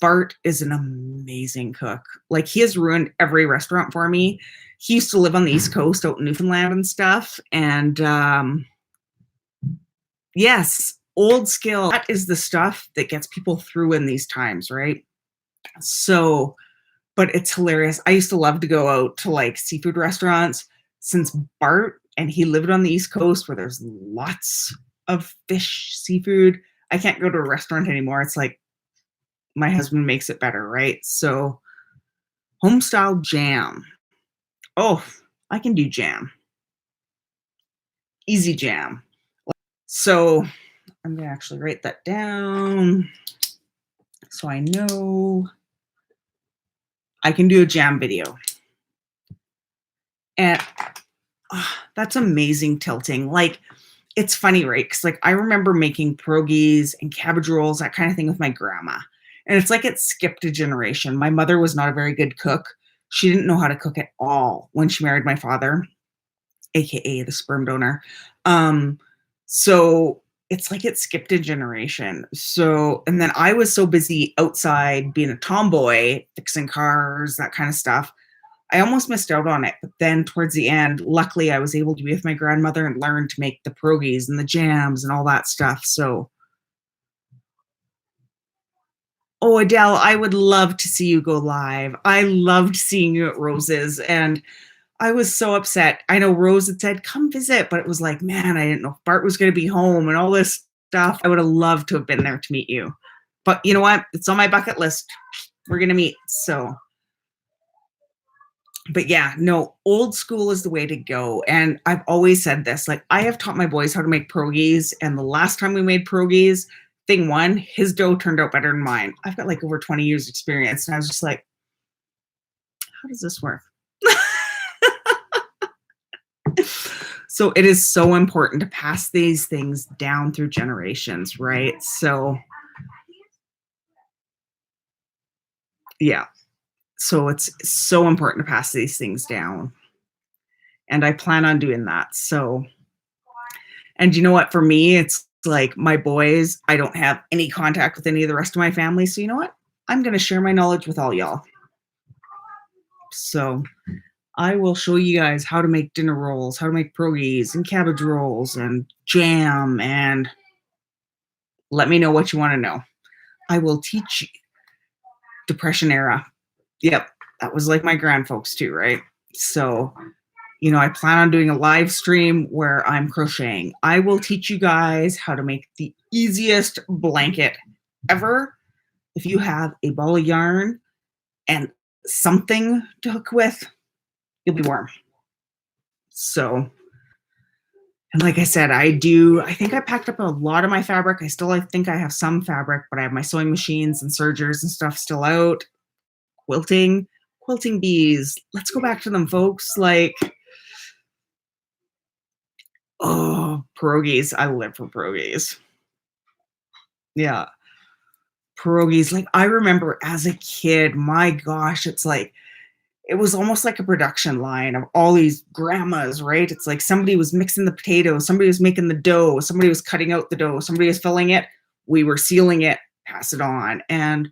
Bart is an amazing cook. Like, he has ruined every restaurant for me. He used to live on the East Coast out in Newfoundland and stuff. And yes, old skill. That is the stuff that gets people through in these times, right? So, but it's hilarious. I used to love to go out to like seafood restaurants since Bart, and he lived on the East Coast where there's lots of fish, seafood. I can't go to a restaurant anymore. It's like my husband makes it better, right? So homestyle jam. Oh, I can do jam. Easy jam. So I'm going to actually write that down so I know I can do a jam video. And that's amazing tilting. Like, it's funny, right? Because like I remember making pierogies and cabbage rolls, that kind of thing with my grandma. And it's like it skipped a generation. My mother was not a very good cook. She didn't know how to cook at all when she married my father, aka the sperm donor. So it's like it skipped a generation. So, and then I was so busy outside being a tomboy, fixing cars, that kind of stuff. I almost missed out on it. But then towards the end, luckily I was able to be with my grandmother and learn to make the pierogies and the jams and all that stuff. So, oh, Adele, I would love to see you go live. I loved seeing you at Rose's, and I was so upset. I know Rose had said, come visit, but it was like, man, I didn't know if Bart was going to be home and all this stuff. I would have loved to have been there to meet you. But you know what? It's on my bucket list. We're going to meet. So, but yeah, no, old school is the way to go. And I've always said this, like I have taught my boys how to make pierogies. And the last time we made pierogies, thing one, his dough turned out better than mine. I've got like over 20 years experience. And I was just like, how does this work? So it is so important to pass these things down through generations, right? So yeah. So it's so important to pass these things down. And I plan on doing that. So, and you know what, for me, it's like my boys, I don't have any contact with any of the rest of my family. So you know what? I'm going to share my knowledge with all y'all. So I will show you guys how to make dinner rolls, how to make pierogies and cabbage rolls and jam, and let me know what you want to know. I will teach you. Depression era. Yep. That was like my grandfolks too, right? So, you know, I plan on doing a live stream where I'm crocheting. I will teach you guys how to make the easiest blanket ever. If you have a ball of yarn and something to hook with, you'll be warm. So, and like I said, I think I packed up a lot of my fabric. I think I have some fabric, but I have my sewing machines and sergers and stuff still out. Quilting bees. Let's go back to them, folks. Like, oh, pierogies. I live for pierogies. Yeah. Pierogies. Like, I remember as a kid, my gosh, it's like, it was almost like a production line of all these grandmas, right? It's like somebody was mixing the potatoes, somebody was making the dough, somebody was cutting out the dough, somebody was filling it, we were sealing it, pass it on. And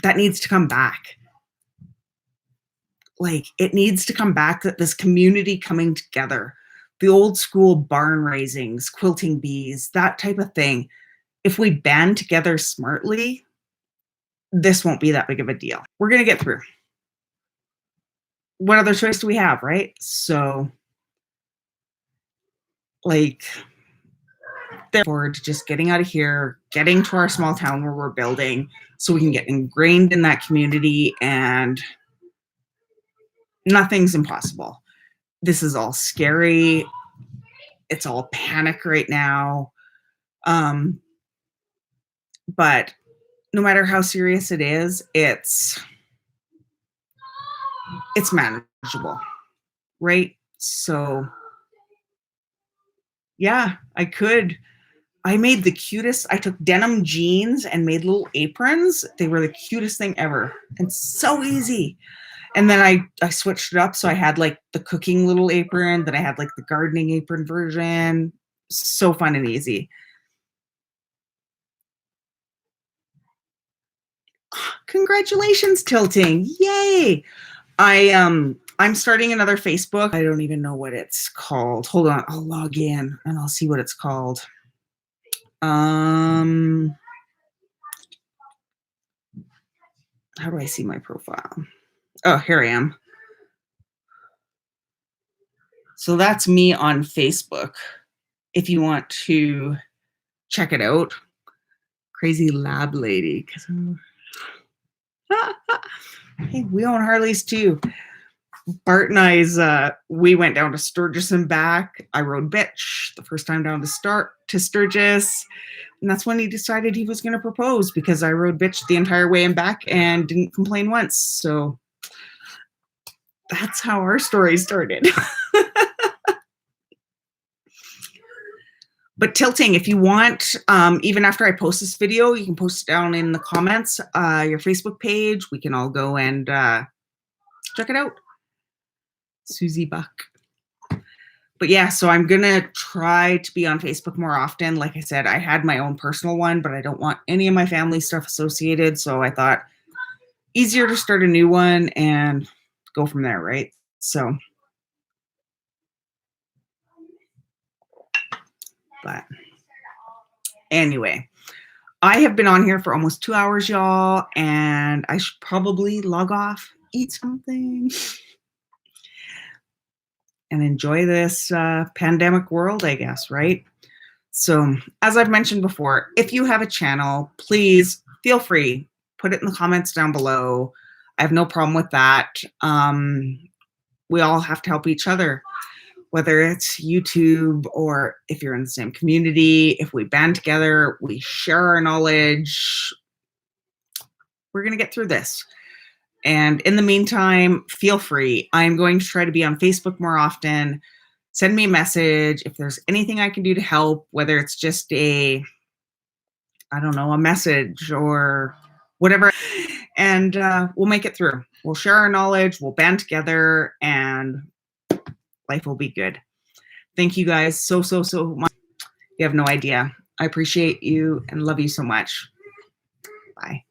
that needs to come back. Like, it needs to come back, that this community coming together, the old school barn raisings, quilting bees, that type of thing. If we band together smartly, this won't be that big of a deal. We're going to get through. What other choice do we have, right? So, like, therefore, just getting out of here, getting to our small town where we're building so we can get ingrained in that community, and nothing's impossible. This is all scary. It's all panic right now. But no matter how serious it is, it's manageable, right? So yeah, I made the cutest. I took denim jeans and made little aprons. They were the cutest thing ever, and so easy. And then I switched it up. So I had like the cooking little apron, then I had like the gardening apron version. So fun and easy. Congratulations, Tilting. Yay. I'm starting another Facebook. I don't even know what it's called. Hold on. I'll log in and I'll see what it's called. How do I see my profile? Oh, here I am. So that's me on Facebook. If you want to check it out. Crazy Lab Lady. Hey, we own Harleys too. Bart and I's, we went down to Sturgis and back. I rode Bitch the first time down to Sturgis. And that's when he decided he was going to propose, because I rode Bitch the entire way and back and didn't complain once. So that's how our story started. But tilting, if you want, even after I post this video, you can post it down in the comments, your Facebook page. We can all go and check it out. Susie Buck. But yeah, so I'm going to try to be on Facebook more often. Like I said, I had my own personal one, but I don't want any of my family stuff associated. So I thought easier to start a new one and go from there, right? So, but anyway, I have been on here for almost 2 hours, y'all, and I should probably log off, eat something, and enjoy this pandemic world, I guess, right? So as I've mentioned before, if you have a channel, please feel free, put it in the comments down below. I have no problem with that. We all have to help each other, whether it's YouTube or if you're in the same community. If we band together, we share our knowledge, we're going to get through this. And in the meantime, feel free. I'm going to try to be on Facebook more often. Send me a message if there's anything I can do to help, whether it's just a message or whatever. And we'll make it through. We'll share our knowledge, we'll band together, and life will be good. Thank you guys so much. You have no idea. I appreciate you and love you so much. Bye.